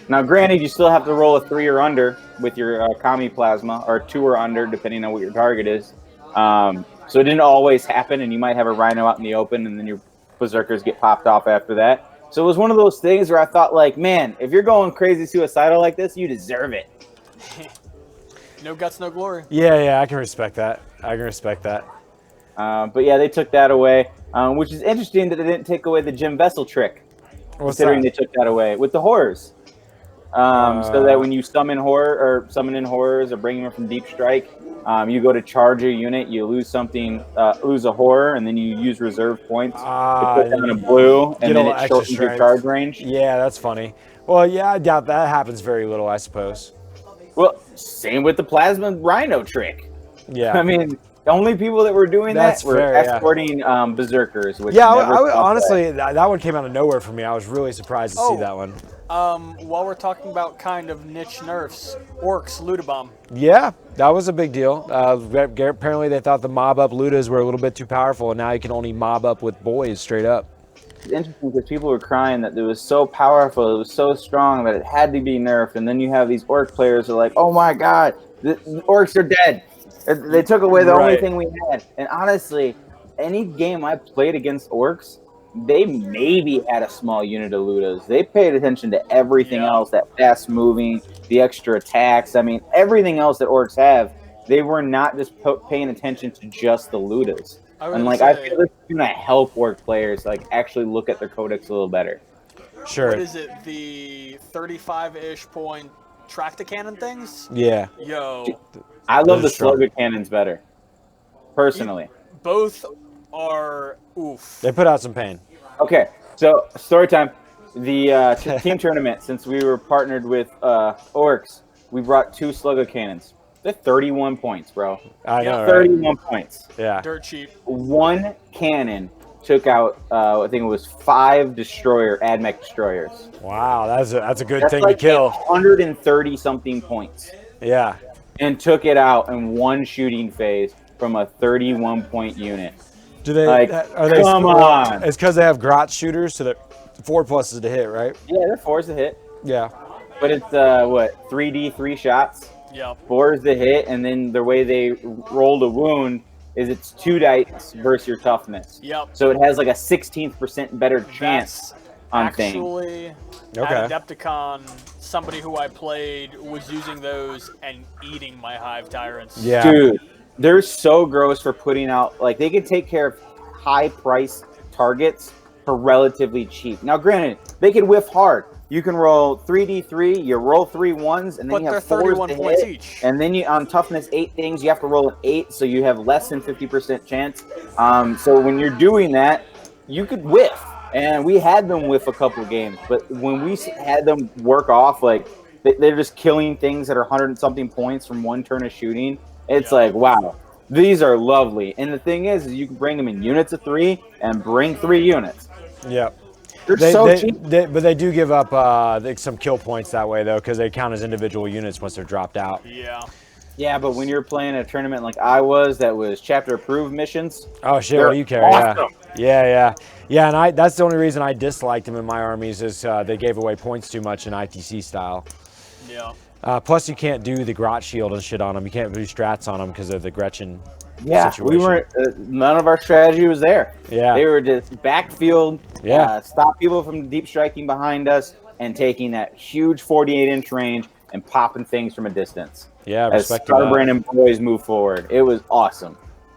Now, granted, you still have to roll a 3 or under with your Kami Plasma, or 2 or under, depending on what your target is. So it didn't always happen, and you might have a Rhino out in the open, and then your Berserkers get popped off after that. So it was one of those things where I thought, like, man, if you're going crazy suicidal like this, you deserve it. No guts, no glory. Yeah, I can respect that. But yeah, they took that away, which is interesting that they didn't take away the Jim Vessel trick, considering they took that away with the horrors. So that when you summon in horrors or bring them from Deep Strike, you go to charge a unit, you lose a horror, and then you use reserve points to put down a blue, and then it shortens your charge range. Yeah, that's funny. Well, yeah, I doubt that happens very little, I suppose. Well, same with the Plasma Rhino trick. Yeah. I mean, the only people that were doing that were escorting Berserkers. Which honestly, that one came out of nowhere for me. I was really surprised to see that one. While we're talking about kind of niche nerfs, Orcs, Ludabomb. Yeah, that was a big deal. Apparently they thought the mob up Ludas were a little bit too powerful, and now you can only mob up with boys straight up. It's interesting because people were crying that it was so powerful, it was so strong that it had to be nerfed, and then you have these Orc players who are like, oh my god, the Orcs are dead. They took away the only thing we had. And honestly, any game I played against Orcs, they maybe had a small unit of Ludas. They paid attention to everything else, that fast moving, the extra attacks. I mean, everything else that Orcs have, they were not just paying attention to just the Ludas. And like, I feel it's going to help Orc players like actually look at their codex a little better. Sure. What is it? The 35-ish point tractor cannon things? Yeah. Yo. I love the slugger cannons better, personally. Both are oof. They put out some pain. Okay, so story time. The team tournament, since we were partnered with Orcs, we brought 2 slugger cannons. They're 31 points, bro. I know, 31 points. Yeah. Dirt cheap. One cannon took out, I think it was 5 AdMech destroyers. Wow, that's a good That's thing like to kill. 130 something points. Yeah. And took it out in one shooting phase from a 31 point unit. Do they? Like, come on! It's because they have grot shooters, so that 4+ is to hit, right? Yeah, they're 4's to hit. Yeah. But it's what, 3D 3 shots? Yeah. 4 is the hit, and then the way they roll the wound is it's 2 dice versus your toughness. Yep. So it has like a 16% better chance on things. Actually, at Adepticon, somebody who I played was using those and eating my Hive Tyrants. Yeah. Dude, they're so gross for putting out, like, they can take care of high price targets for relatively cheap. Now, granted, they can whiff hard. You can roll 3d3, you roll 3 1s, and then you have 4s to points hit. each. And then you, on toughness 8 things, you have to roll an 8, so you have less than 50% chance. So when you're doing that, you could whiff. And we had them whiff a couple of games, but when we had them work off, like, they're just killing things that are 100-something points from 1 turn of shooting. It's like, wow, these are lovely. And the thing is you can bring them in units of 3 and bring 3 units. Yep. They're so cheap. But they do give up some kill points that way, though, because they count as individual units once they're dropped out. Yeah. Yeah, but when you're playing a tournament like I was, that was chapter approved missions. Oh shit! What do you carry? Awesome. Yeah. And that's the only reason I disliked them in my armies is they gave away points too much in ITC style. Yeah. Plus, you can't do the grot shield and shit on them. You can't do strats on them because of the Gretchen. Yeah, situation. we weren't. None of our strategy was there. Yeah. They were just backfield. Yeah. Stop people from deep striking behind us and taking that huge 48-inch range and popping things from a distance. Yeah, as respect to that. Starbrand and boys move forward. It was awesome.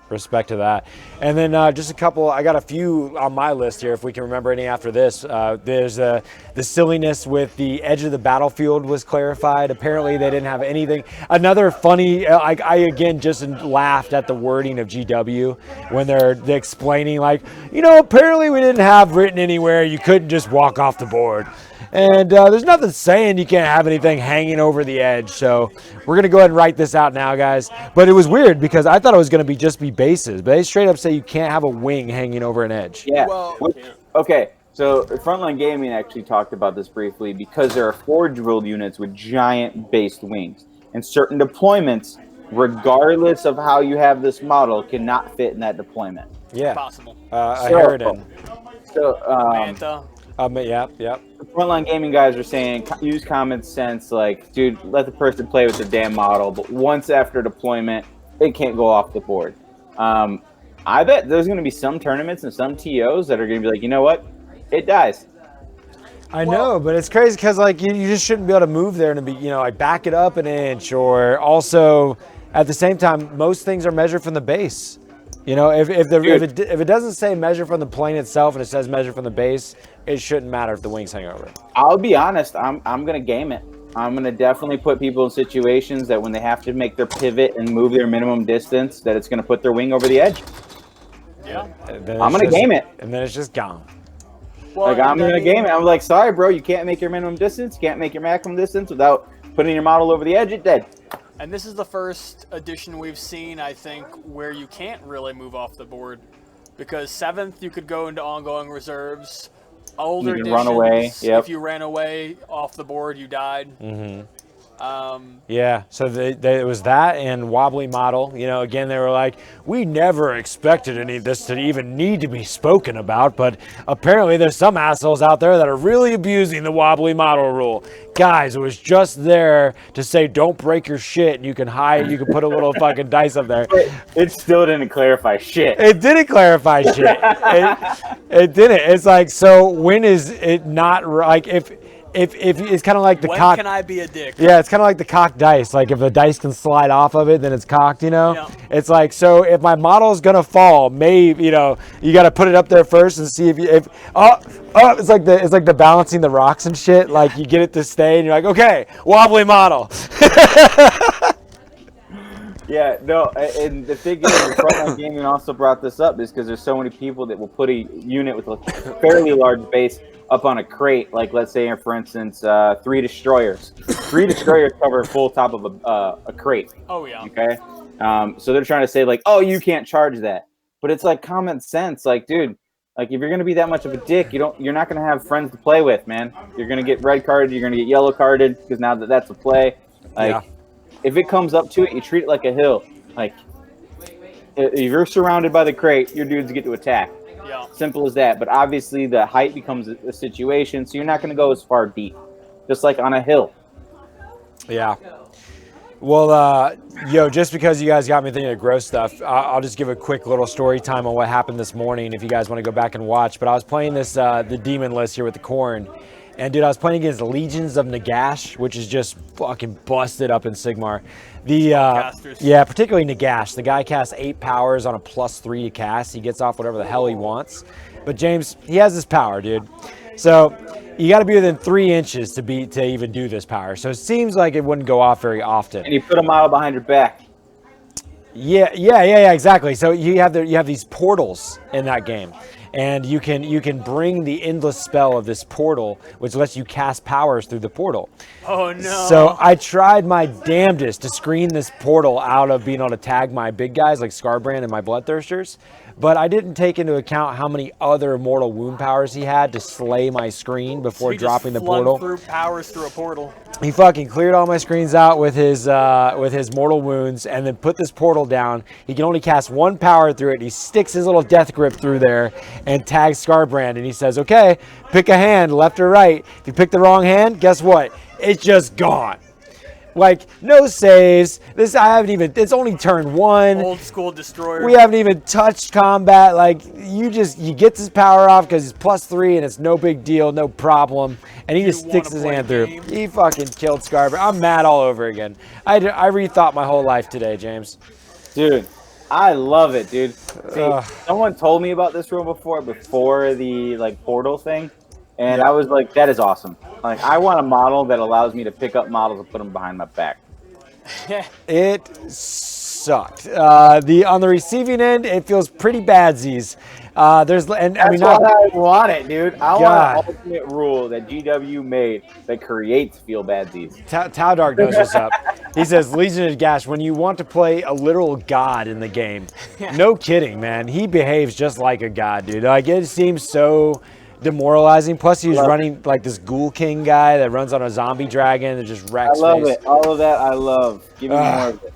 Respect to that. And then just a couple, I got a few on my list here, if we can remember any after this. There's the silliness with the edge of the battlefield was clarified. Apparently they didn't have anything. Another funny, I again just laughed at the wording of GW when they're explaining, like, apparently we didn't have written anywhere you couldn't just walk off the board. And there's nothing saying you can't have anything hanging over the edge. So we're going to go ahead and write this out now, guys. But it was weird because I thought it was going to just be bases. But they straight up say you can't have a wing hanging over an edge. Yeah. Well, okay, so Frontline Gaming actually talked about this briefly because there are forge-drilled units with giant based wings. And certain deployments, regardless of how you have this model, cannot fit in that deployment. Yeah. Possible. A Harridan. So, Manta. Yep. The frontline gaming guys are saying use common sense. Like, dude, let the person play with the damn model. But once after deployment, it can't go off the board. I bet there's going to be some tournaments and some TOs that are going to be like, you know what, it dies. I know, but it's crazy because like you just shouldn't be able to move there and be, you know, like back it up an inch, or also at the same time, most things are measured from the base. You know, if it doesn't say measure from the plane itself and it says measure from the base, it shouldn't matter if the wings hang over. I'll be honest, I'm going to game it. I'm going to definitely put people in situations that when they have to make their pivot and move their minimum distance, that it's going to put their wing over the edge. Yeah. I'm going to game it. And then it's just gone. Well, Like, I'm going to game it. I'm like, sorry, bro, you can't make your minimum distance. You can't make your maximum distance without putting your model over the edge. It's dead. And this is the first edition we've seen, I think, where you can't really move off the board. Because 7th, you could go into ongoing reserves. Older You can editions, run away. Yep. if you ran away off the board, you died. Mm-hmm. Yeah, so it was that and wobbly model. You know, again, they were like, we never expected any of this to even need to be spoken about, but apparently there's some assholes out there that are really abusing the wobbly model rule. Guys, it was just there to say don't break your shit, and you can hide, you can put a little fucking dice up there. It still didn't clarify shit. It didn't clarify shit. It didn't. It's like, so when is it not, like, if it's kind of like the when cock. Can I be a dick? Yeah, it's kind of like the cocked dice. Like if the dice can slide off of it, then it's cocked, you know? Yeah. It's like, so if my model's going to fall, maybe, you know, you got to put it up there first and see it's like the balancing the rocks and shit. Like you get it to stay and you're like, okay, wobbly model. Yeah, no, and the thing is, the frontline gaming also brought this up is because there's so many people that will put a unit with a fairly large base up on a crate, like let's say, for instance, 3 destroyers. 3 destroyers cover full top of a crate. Oh, yeah. Okay? So they're trying to say, like, oh, you can't charge that. But it's like common sense. Like, dude, like if you're going to be that much of a dick, you're not going to have friends to play with, man. You're going to get red carded, you're going to get yellow carded, because now that's a play. Like, Yeah. If it comes up to it, you treat it like a hill. Like, if you're surrounded by the crate, your dudes get to attack. Yeah. Simple as that. But obviously, the height becomes a situation, so you're not going to go as far deep. Just like on a hill. Yeah. Well, just because you guys got me thinking of gross stuff, I'll just give a quick little story time on what happened this morning if you guys want to go back and watch. But I was playing this, the demon list here with the Corn. And dude, I was playing against Legions of Nagash, which is just fucking busted up in Sigmar. Yeah, particularly Nagash. The guy casts 8 powers on a +3 to cast. He gets off whatever the hell he wants. But James, he has this power, dude. So you got to be within 3 inches to even do this power. So it seems like it wouldn't go off very often. And you put a model behind your back. Yeah, exactly. So you have these portals in that game. And you can bring the endless spell of this portal, which lets you cast powers through the portal. Oh no! So I tried my damnedest to screen this portal out of being able to tag my big guys like Scarbrand and my Bloodthirsters, but I didn't take into account how many other mortal wound powers he had to slay my screen before dropping the portal. Through powers through a portal. He fucking cleared all my screens out with his mortal wounds, and then put this portal down. He can only cast 1 power through it. And he sticks his little death grip through there and tags Scarbrand, and he says, "Okay, pick a hand, left or right. If you pick the wrong hand, guess what? It's just gone." Like, no saves. It's only turn 1. Old school destroyer. We haven't even touched combat. Like, you get this power off because it's +3 and it's no big deal, no problem. And he just sticks his hand through. He fucking killed Scarbrand. I'm mad all over again. I rethought my whole life today, James. Dude, I love it, dude. See, someone told me about this rule before the like portal thing. And I was like, that is awesome. Like, I want a model that allows me to pick up models and put them behind my back. It sucked. On the receiving end, it feels pretty badsies. I want it, dude. I want an ultimate rule that GW made that creates feel badsies. Taudark knows what's up. He says, Legion of Gash, when you want to play a literal god in the game. No kidding, man. He behaves just like a god, dude. Like, it seems so demoralizing. Plus, he was running like this Ghoul King guy that runs on a zombie dragon that just wrecks. I love it. All of that, I love. Give me more of it.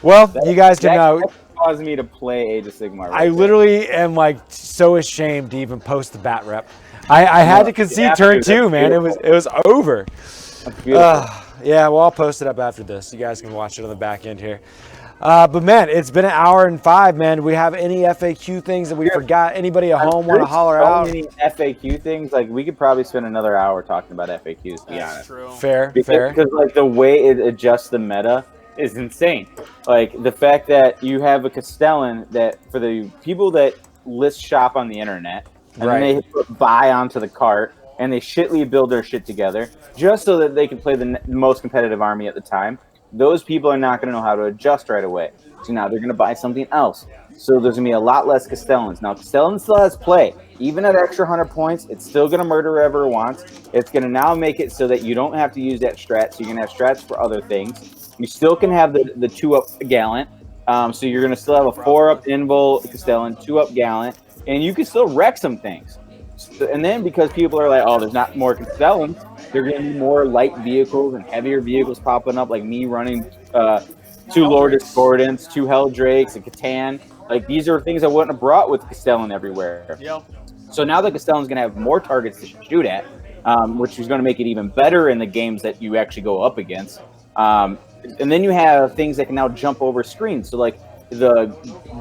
Well, you guys can know. That caused me to play Age of Sigmar. I literally am like so ashamed to even post the bat rep. I had to concede turn 2, man. It was over. Yeah, well, I'll post it up after this. You guys can watch it on the back end here. But man, it's been an hour and 5, man. Do we have any FAQ things that we forgot? Anybody at home want to holler out? Many FAQ things. Like, we could probably spend another hour talking about FAQs, to be honest. True. Fair. Because like the way it adjusts the meta is insane. Like the fact that you have a Castellan that for the people that list shop on the internet and then they put buy onto the cart and they shittily build their shit together just so that they can play the most competitive army at the time. Those people are not going to know how to adjust right away. So now they're going to buy something else. So there's going to be a lot less Castellans. Now, Castellan still has play. Even at extra 100 points, it's still going to murder whoever it wants. It's going to now make it so that you don't have to use that strat. So you're going to have strats for other things. You still can have the 2-up Gallant. So you're going to still have a 4-up Invul Castellan, 2-up Gallant. And you can still wreck some things. And then because people are like, oh, there's not more Castellans, there are going to be more light vehicles and heavier vehicles popping up, like me running 2 Lord Discordants, 2 Helldrakes, a Catan. Like, these are things I wouldn't have brought with Castellan everywhere. Yep. So now the Castellan's going to have more targets to shoot at, which is going to make it even better in the games that you actually go up against. And then you have things that can now jump over screens. So, like, the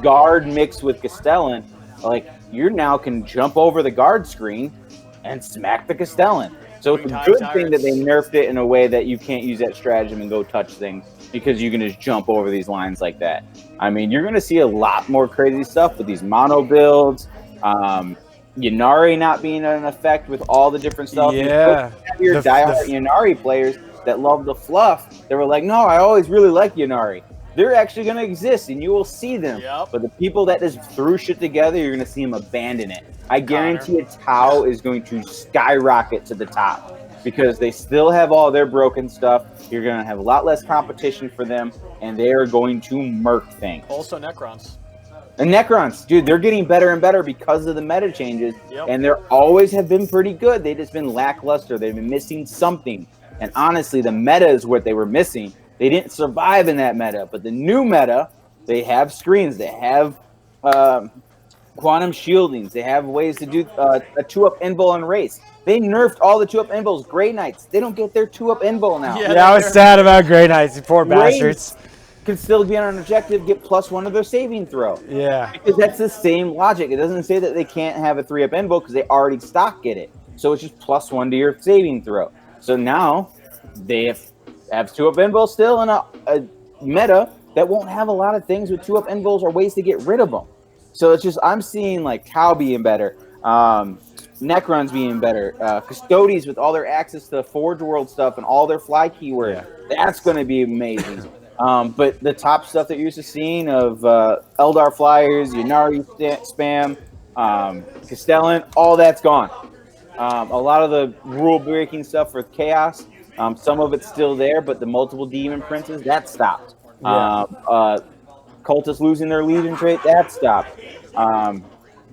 guard mixed with Castellan, like, you now can jump over the guard screen and smack the Castellan. So it's a good thing that they nerfed it in a way that you can't use that stratagem and go touch things because you can just jump over these lines like that. I mean, you're going to see a lot more crazy stuff with these mono builds. Ynnari not being an effect with all the different stuff. Yeah. Your diehard Ynnari players that love the fluff, they were like, no, I always really like Ynnari. They're actually going to exist, and you will see them. Yep. But the people that just threw shit together, you're going to see them abandon it. I guarantee a Tau is going to skyrocket to the top because they still have all their broken stuff. You're going to have a lot less competition for them, and they are going to murk things. Also Necrons. And Necrons, dude, they're getting better and better because of the meta changes, and they always have been pretty good. They've just been lackluster. They've been missing something. And honestly, the meta is what they were missing. They didn't survive in that meta, but the new meta, they have screens, they have quantum shieldings, they have ways to do a 2-up Invul and race. They nerfed all the 2-up Invuls. Grey Knights, they don't get their 2-up Invul now. Yeah, I was sad about Grey Knights, poor bastards. Can still be on an objective, get +1 of their saving throw. Yeah. Because that's the same logic. It doesn't say that they can't have a 3-up Invul because they already stock get it. So it's just +1 to your saving throw. So now they have 2-up Invul still in a meta that won't have a lot of things with 2-up Invuls or ways to get rid of them. So it's just, I'm seeing like Tau being better, Necrons being better, Custodes with all their access to Forge World stuff and all their fly keywords. Yeah. That's going to be amazing. But the top stuff that you're used to seeing of Eldar Flyers, Ynnari spam, Castellan, all that's gone. A lot of the rule-breaking stuff for Chaos, some of it's still there, but the multiple demon princes, that stopped. Yeah. Cultists losing their legion trait, that stopped.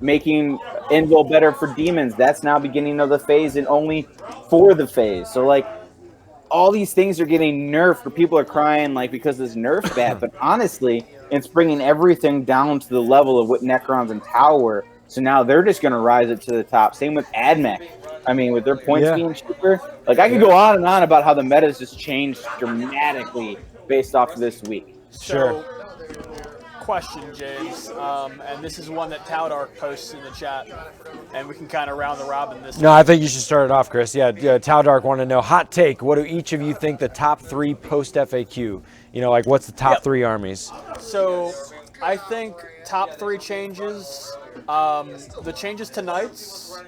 Making Invul better for demons, that's now beginning of the phase and only for the phase. So, like, all these things are getting nerfed, but people are crying, like, because this nerf bad. But honestly, it's bringing everything down to the level of what Necrons and Tau were. So now they're just going to rise it to the top. Same with AdMech. I mean, with their points being cheaper. Like, I could go on and on about how the meta's just changed dramatically based off of this week. So, question, James, and this is one that Taudark posts in the chat, and we can kind of round the robin this. No, I think you should start it off, Chris. Yeah, Taudark wanted to know, hot take, what do each of you think the top 3 post-FAQ? You know, like, what's the top 3 armies? So, I think top 3 changes, the changes to Knights.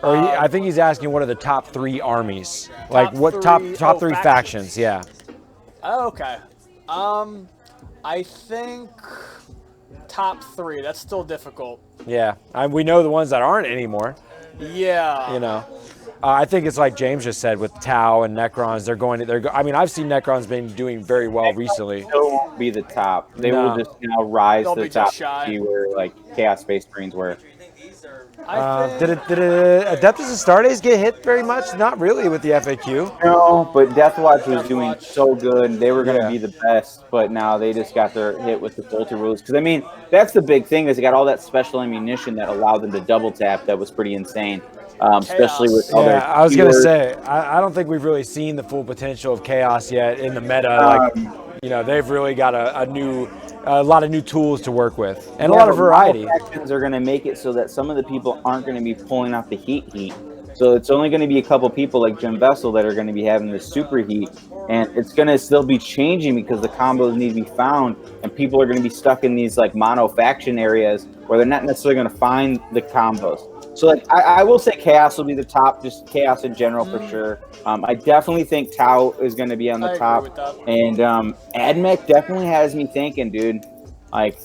Or I think he's asking what are the top 3 armies? Like, what top 3 factions, yeah. Oh, okay. I think top 3. That's still difficult. Yeah, we know the ones that aren't anymore. Yeah. You know, I think it's like James just said with Tau and Necrons. I mean, I've seen Necrons been doing very well recently. They won't be the top. They will just now rise to the top. See where like Chaos Space Marines were. Did Adeptus Astartes get hit very much? Not really with the FAQ. No, but Deathwatch was doing so good. They were going to be the best, but now they just got their hit with the Bolter rules. Because, I mean, that's the big thing is they got all that special ammunition that allowed them to double tap. That was pretty insane. especially with Chaos. other. Yeah, I was gonna keywords. say I don't think we've really seen the full potential of chaos yet in the meta. Like, you know, they've really got a lot of new tools to work with and a lot of variety. Factions are going to make it so that some of the people aren't going to be pulling out the heat. So it's only going to be a couple people like Jim Vessel that are going to be having the super heat, and it's going to still be changing because the combos need to be found, and people are going to be stuck in these like mono faction areas where they're not necessarily going to find the combos. So like I will say Chaos will be the top, just Chaos in general for sure. I definitely think Tau is going to be on the top, and AdMech definitely has me thinking, dude. Like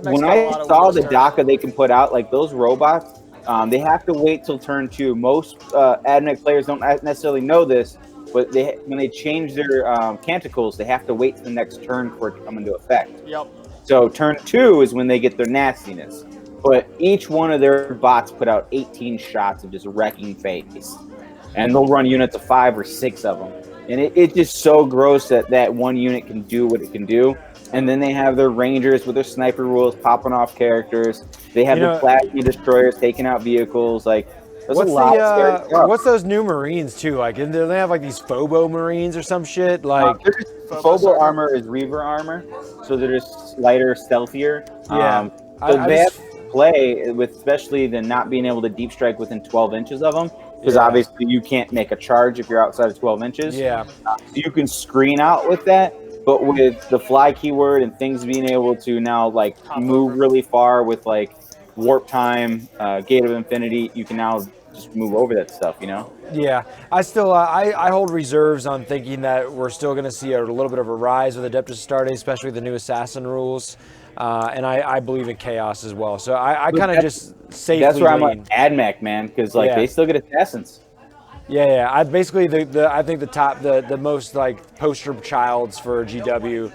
when I saw the DACA they can put out, like those robots, they have to wait till turn 2. Most AdMech players don't necessarily know this, but when they change their canticles, they have to wait till the next turn for it to come into effect. Yep. So turn 2 is when they get their nastiness. But each one of their bots put out 18 shots of just wrecking face. And they'll run units of 5 or 6 of them. And it's just so gross that one unit can do what it can do. And then they have their rangers with their sniper rules popping off characters. They have the plasma destroyers taking out vehicles. Like, there's a lot of scary stuff. What's those new Marines too? Like, do they have like these Phobo Marines or some shit? Like, Phobo armor is Reaver armor, so they're just lighter, stealthier. Yeah. So they have to play with, especially the not being able to deep strike within 12 inches of them. Because obviously you can't make a charge if you're outside of 12 inches. Yeah. So you can screen out with that, but with the fly keyword and things being able to now like move really far with like warp time, gate of infinity, you can now just move over that stuff, you know? Yeah, I still I hold reserves on thinking that we're still going to see a little bit of a rise with Adeptus starting, especially the new assassin rules. And I believe in chaos as well. So I kind of just safely That's where I'm lean. like AdMech, man, because like they still get assassins. Yeah. I basically I think the most like poster childs for GW,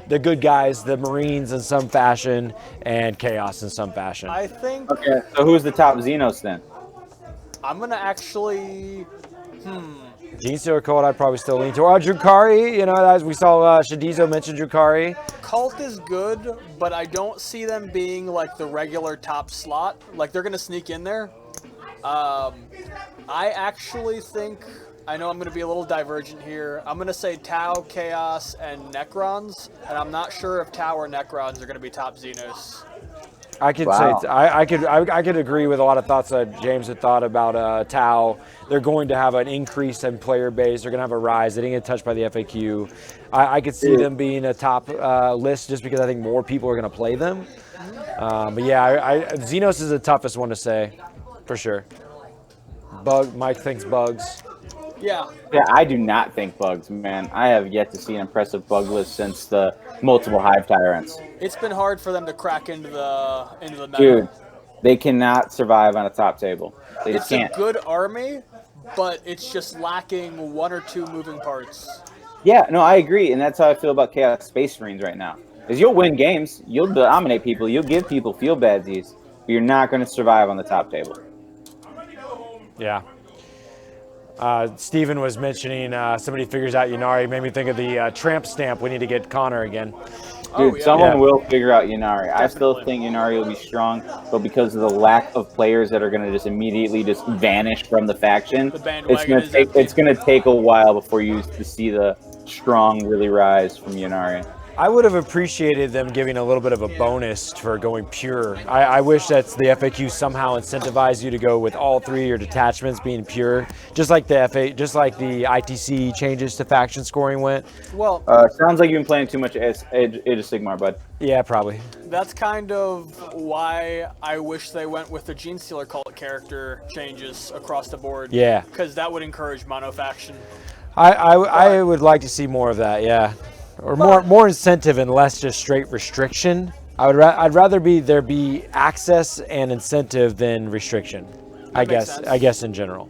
the good guys, the Marines in some fashion, and chaos in some fashion. I think. Okay, so who's the top Xenos then? I'm gonna actually. Genestealer Cult, I'd probably still lean toward. Drukhari, you know, as we saw Shadizo mention Drukhari. Cult is good, but I don't see them being like the regular top slot. Like they're gonna sneak in there. I actually think, I know I'm gonna be a little divergent here. I'm gonna say Tau, Chaos, and Necrons, and I'm not sure if Tau or Necrons are gonna be top Xenos. I could say I could agree with a lot of thoughts that James had thought about Tau. They're going to have an increase in player base. They're going to have a rise. They didn't get touched by the FAQ. I could see them being a top list just because I think more people are going to play them. But yeah, Xenos is the toughest one to say, for sure. Mike thinks bugs. Yeah, I do not think bugs, man. I have yet to see an impressive bug list since the multiple hive tyrants. it's been hard for them to crack into the meta. Dude, they cannot survive on a top table. They just can't. It's a good army, but it's just lacking 1 or 2 moving parts. Yeah, no, I agree, and that's how I feel about Chaos Space Marines right now. Is you'll win games, you'll dominate people, you'll give people feel badsies, but you're not going to survive on the top table. Yeah. Steven was mentioning somebody figures out Ynnari. Made me think of the tramp stamp. We need to get Connor again. Dude, someone will figure out Ynnari. I still think Ynnari will be strong, but because of the lack of players that are going to just immediately just vanish from the faction, it's going to take a while before you see the strong really rise from Ynnari. I would have appreciated them giving a little bit of a bonus for going pure. I wish that the FAQ somehow incentivized you to go with all 3 of your detachments being pure, just like the ITC changes to faction scoring went. Well, sounds like you've been playing too much Age of Sigmar, bud. Yeah, probably. That's kind of why I wish they went with the Genestealer Cult character changes across the board. Yeah. Because that would encourage monofaction. I would like to see more of that, yeah. Or more incentive and less just straight restriction. I'd rather there be access and incentive than restriction. I guess in general.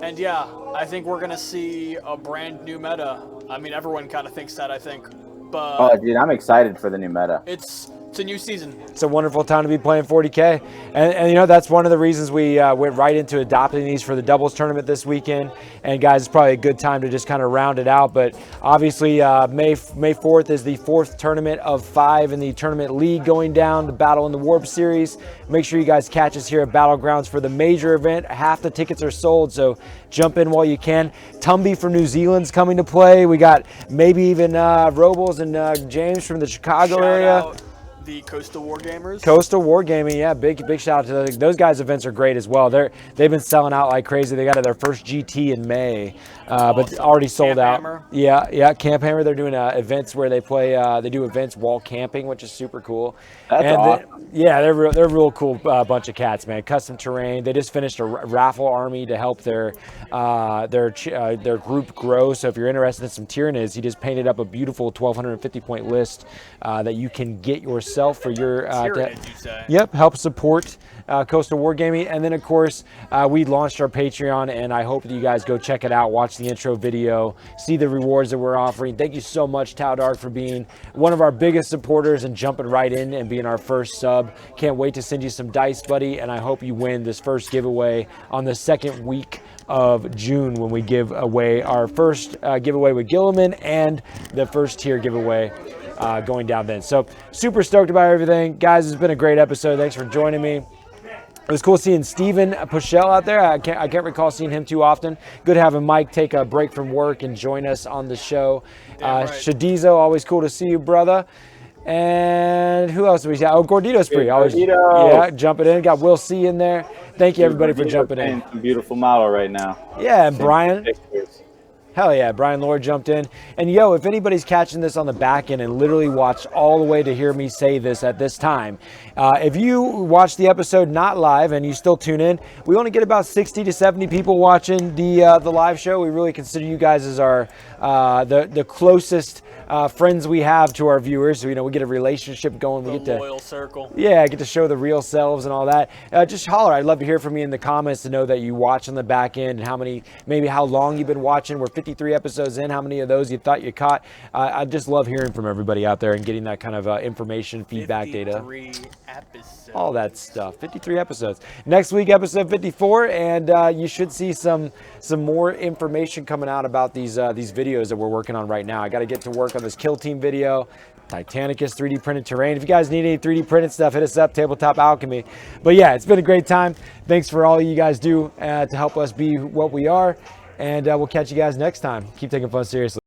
And yeah, I think we're gonna see a brand new meta. I mean, everyone kind of thinks that, I think, but oh, dude, I'm excited for the new meta. It's It's a new season. It's a wonderful time to be playing 40K. And you know, that's one of the reasons we went right into adopting these for the doubles tournament this weekend. And guys, it's probably a good time to just kind of round it out. But obviously, May 4th is the 4th tournament of 5 in the tournament league going down, the Battle in the Warp series. Make sure you guys catch us here at Battlegrounds for the major event. Half the tickets are sold, so jump in while you can. Tumby from New Zealand's coming to play. We got maybe even Robles and James from the Chicago area. Out the Coastal Wargamers. Coastal Wargaming, yeah, big shout out to those guys. Events are great as well. They've been selling out like crazy. They got their first GT in May, but already sold out. Hammer. Yeah, Camp Hammer. They're doing events where they play. They do events while camping, which is super cool. That's awesome. They're a real cool bunch of cats, man. Custom terrain. They just finished a raffle army to help their group grow. So if you're interested in some Tyranids, he just painted up a beautiful 1,250 point list that you can get yourself for your Tyranids, you say? Yep, help support Coastal Wargaming. And then of course we launched our Patreon, and I hope that you guys go check it out, watch the intro video, see the rewards that we're offering. Thank you so much, Tau Dark, for being one of our biggest supporters and jumping right in and being our first sub. Can't wait to send you some dice, buddy, and I hope you win this first giveaway on the second week of June when we give away our first giveaway with Gilliman and the first tier giveaway going down then. So super stoked about everything. Guys, it's been a great episode. Thanks for joining me. It was cool seeing Steven Pushell out there. I can't recall seeing him too often. Good having Mike take a break from work and join us on the show. Right. Shadizo, always cool to see you, brother. And who else do we got? Oh, Gordito's free. Always, yeah, jumping in. Got Will C in there. Thank you, everybody, for jumping in. Beautiful model right now. Yeah, and Brian. Hell yeah, Brian Lord jumped in. And yo, if anybody's catching this on the back end and literally watched all the way to hear me say this at this time, if you watch the episode not live and you still tune in, we only get about 60 to 70 people watching the live show. We really consider you guys as our the closest friends we have to our viewers. So, you know, we get a relationship going. We get to loyal circle. Yeah, get to show the real selves and all that. Just holler. I'd love to hear from you in the comments to know that you watch on the back end and maybe how long you've been watching. We're 53 episodes in. How many of those you thought you caught? I just love hearing from everybody out there and getting that kind of information, feedback, data. Episodes. All that stuff. 53 episodes. Next week, episode 54, and you should see some more information coming out about these videos that we're working on right now. I got to get to work on this Kill Team video, Titanicus 3D printed terrain. If you guys need any 3D printed stuff, hit us up, Tabletop Alchemy. But yeah, it's been a great time. Thanks for all you guys do to help us be what we are, and we'll catch you guys next time. Keep taking fun seriously.